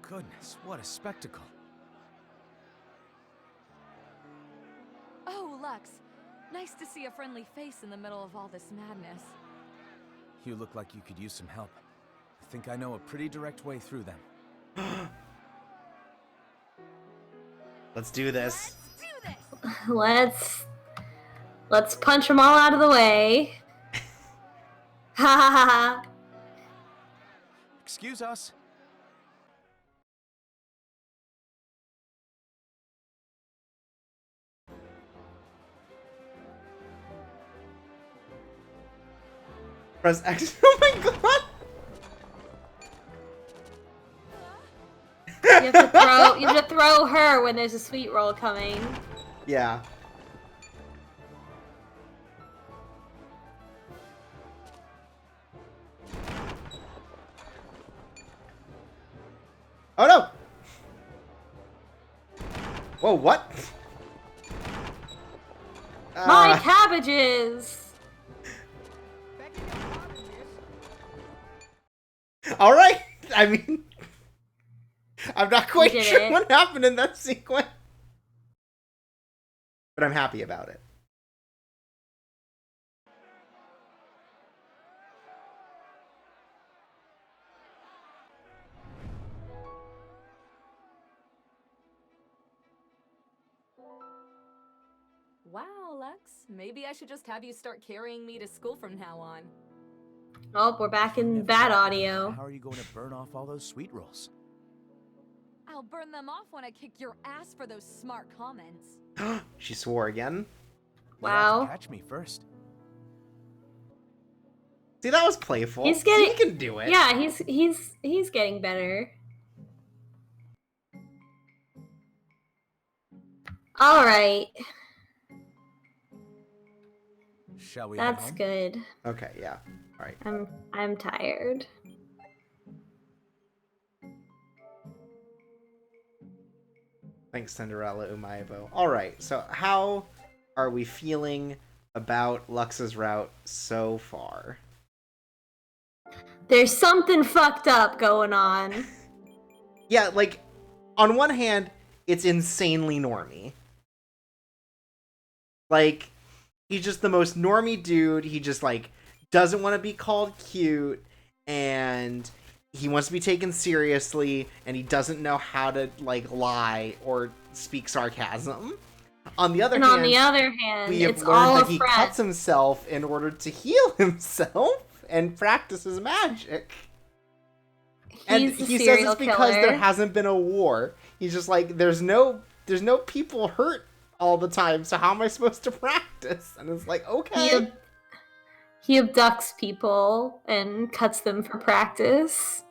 Goodness, what a spectacle. Oh, Lux. Nice to see a friendly face in the middle of all this madness. You look like you could use some help. I think I know a pretty direct way through them. Let's do this. Let's punch them all out of the way. Ha ha ha ha. Excuse us. Press X. Oh my god! You have to throw her when there's a sweet roll coming. Yeah. Oh no! Whoa, what? My cabbages! Alright! I mean... I'm not quite did sure it. what happened in that sequence. But I'm happy about it. Wow, Lux. Maybe I should just have you start carrying me to school from now on. Oh, we're back in bad audio. How are you going to burn off all those sweet rolls? I'll burn them off when I kick your ass for those smart comments. She swore again. Wow. Catch me first. See, that was playful. He's getting. He can do it. Yeah, he's getting better. All right. Shall we? That's good. Okay, yeah. All right. I'm tired. Thanks, Cinderella Umayabo. All right, so how are we feeling about Lux's route so far? There's something fucked up going on. Yeah, like, on one hand, it's insanely normie. Like, he's just the most normie dude. He just, like, doesn't want to be called cute, and he wants to be taken seriously, and he doesn't know how to, like, lie or speak sarcasm. On the other hand, we have it's all learned a that he front. cuts himself in order to heal himself and practices magic. And He's a he says serial it's because killer. there hasn't been a war. He's just like, there's no people hurt all the time, so how am I supposed to practice? And it's like, okay. He abducts people and cuts them for practice.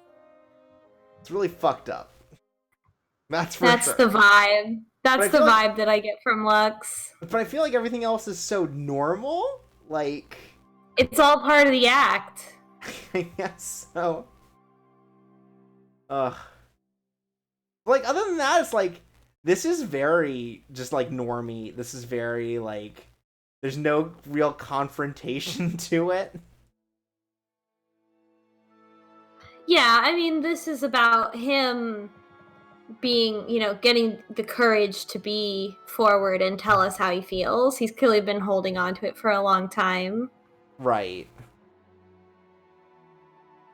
It's really fucked up. That's for That's sure. the vibe. That's But I the feel vibe that I get from Lux. But I feel like everything else is so normal. Like, It's all part of the act. I guess so. Ugh. Like, other than that, it's like, this is very just like normie. This is very like, there's no real confrontation to it. Yeah, I mean, this is about him being, getting the courage to be forward and tell us how he feels. He's clearly been holding on to it for a long time. Right.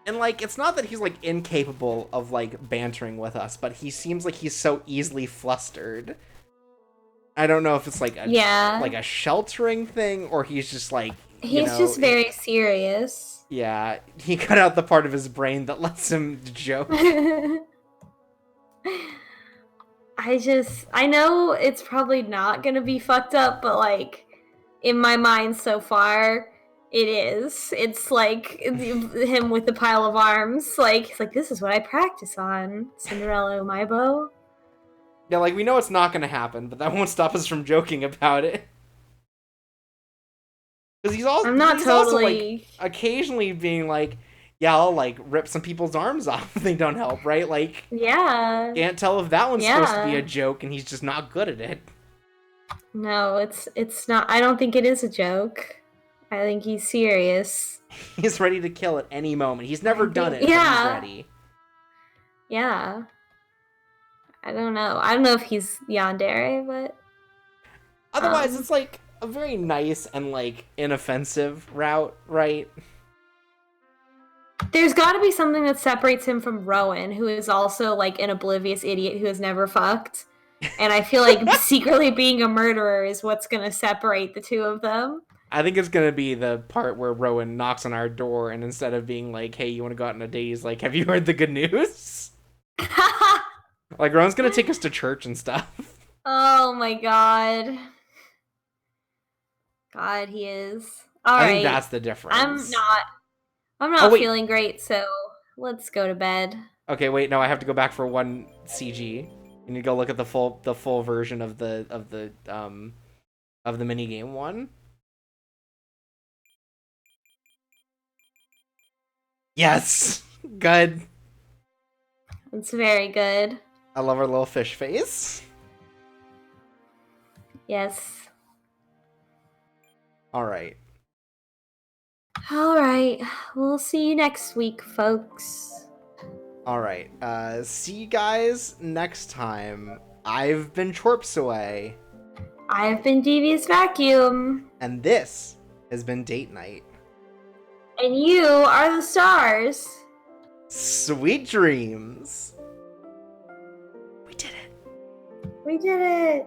And, like, it's not that he's, like, incapable of, like, bantering with us, but he seems like he's so easily flustered. I don't know if it's, like, a sheltering thing, or he's just, like, he's just very serious. Yeah, he cut out the part of his brain that lets him joke. I know it's probably not gonna be fucked up, but, like, in my mind so far, it is. It's like him with the pile of arms. Like, he's like, this is what I practice on, Cinderella, my beau. Yeah, like, we know it's not gonna happen, but that won't stop us from joking about it. Because he's also, like, occasionally being like, yeah, I'll, like, rip some people's arms off if they don't help, right? Like, yeah. Can't tell if that one's supposed to be a joke and he's just not good at it. No, it's not. I don't think it is a joke. I think he's serious. He's ready to kill at any moment. He's never done it, but he's ready. Yeah. I don't know. I don't know if he's yandere, but... Otherwise, it's, like, a very nice and, like, inoffensive route, right? There's gotta be something that separates him from Rowan, who is also, like, an oblivious idiot who has never fucked. And I feel like secretly being a murderer is what's gonna separate the two of them. I think it's gonna be the part where Rowan knocks on our door, and instead of being like, hey, you wanna go out on a date, he's like, have you heard the good news? Like, Rowan's gonna take us to church and stuff. Oh my god. God, he is. I think that's the difference. I'm not feeling great, so let's go to bed. Okay, wait, no, I have to go back for one CG. You need to go look at the full version of the minigame one. Yes! Good. It's very good. I love our little fish face. Yes. Alright. Alright. We'll see you next week, folks. Alright. See you guys next time. I've been Chorpsaway. I've been Devious Vacuum. And this has been Date Night. And you are the stars. Sweet dreams. We did it.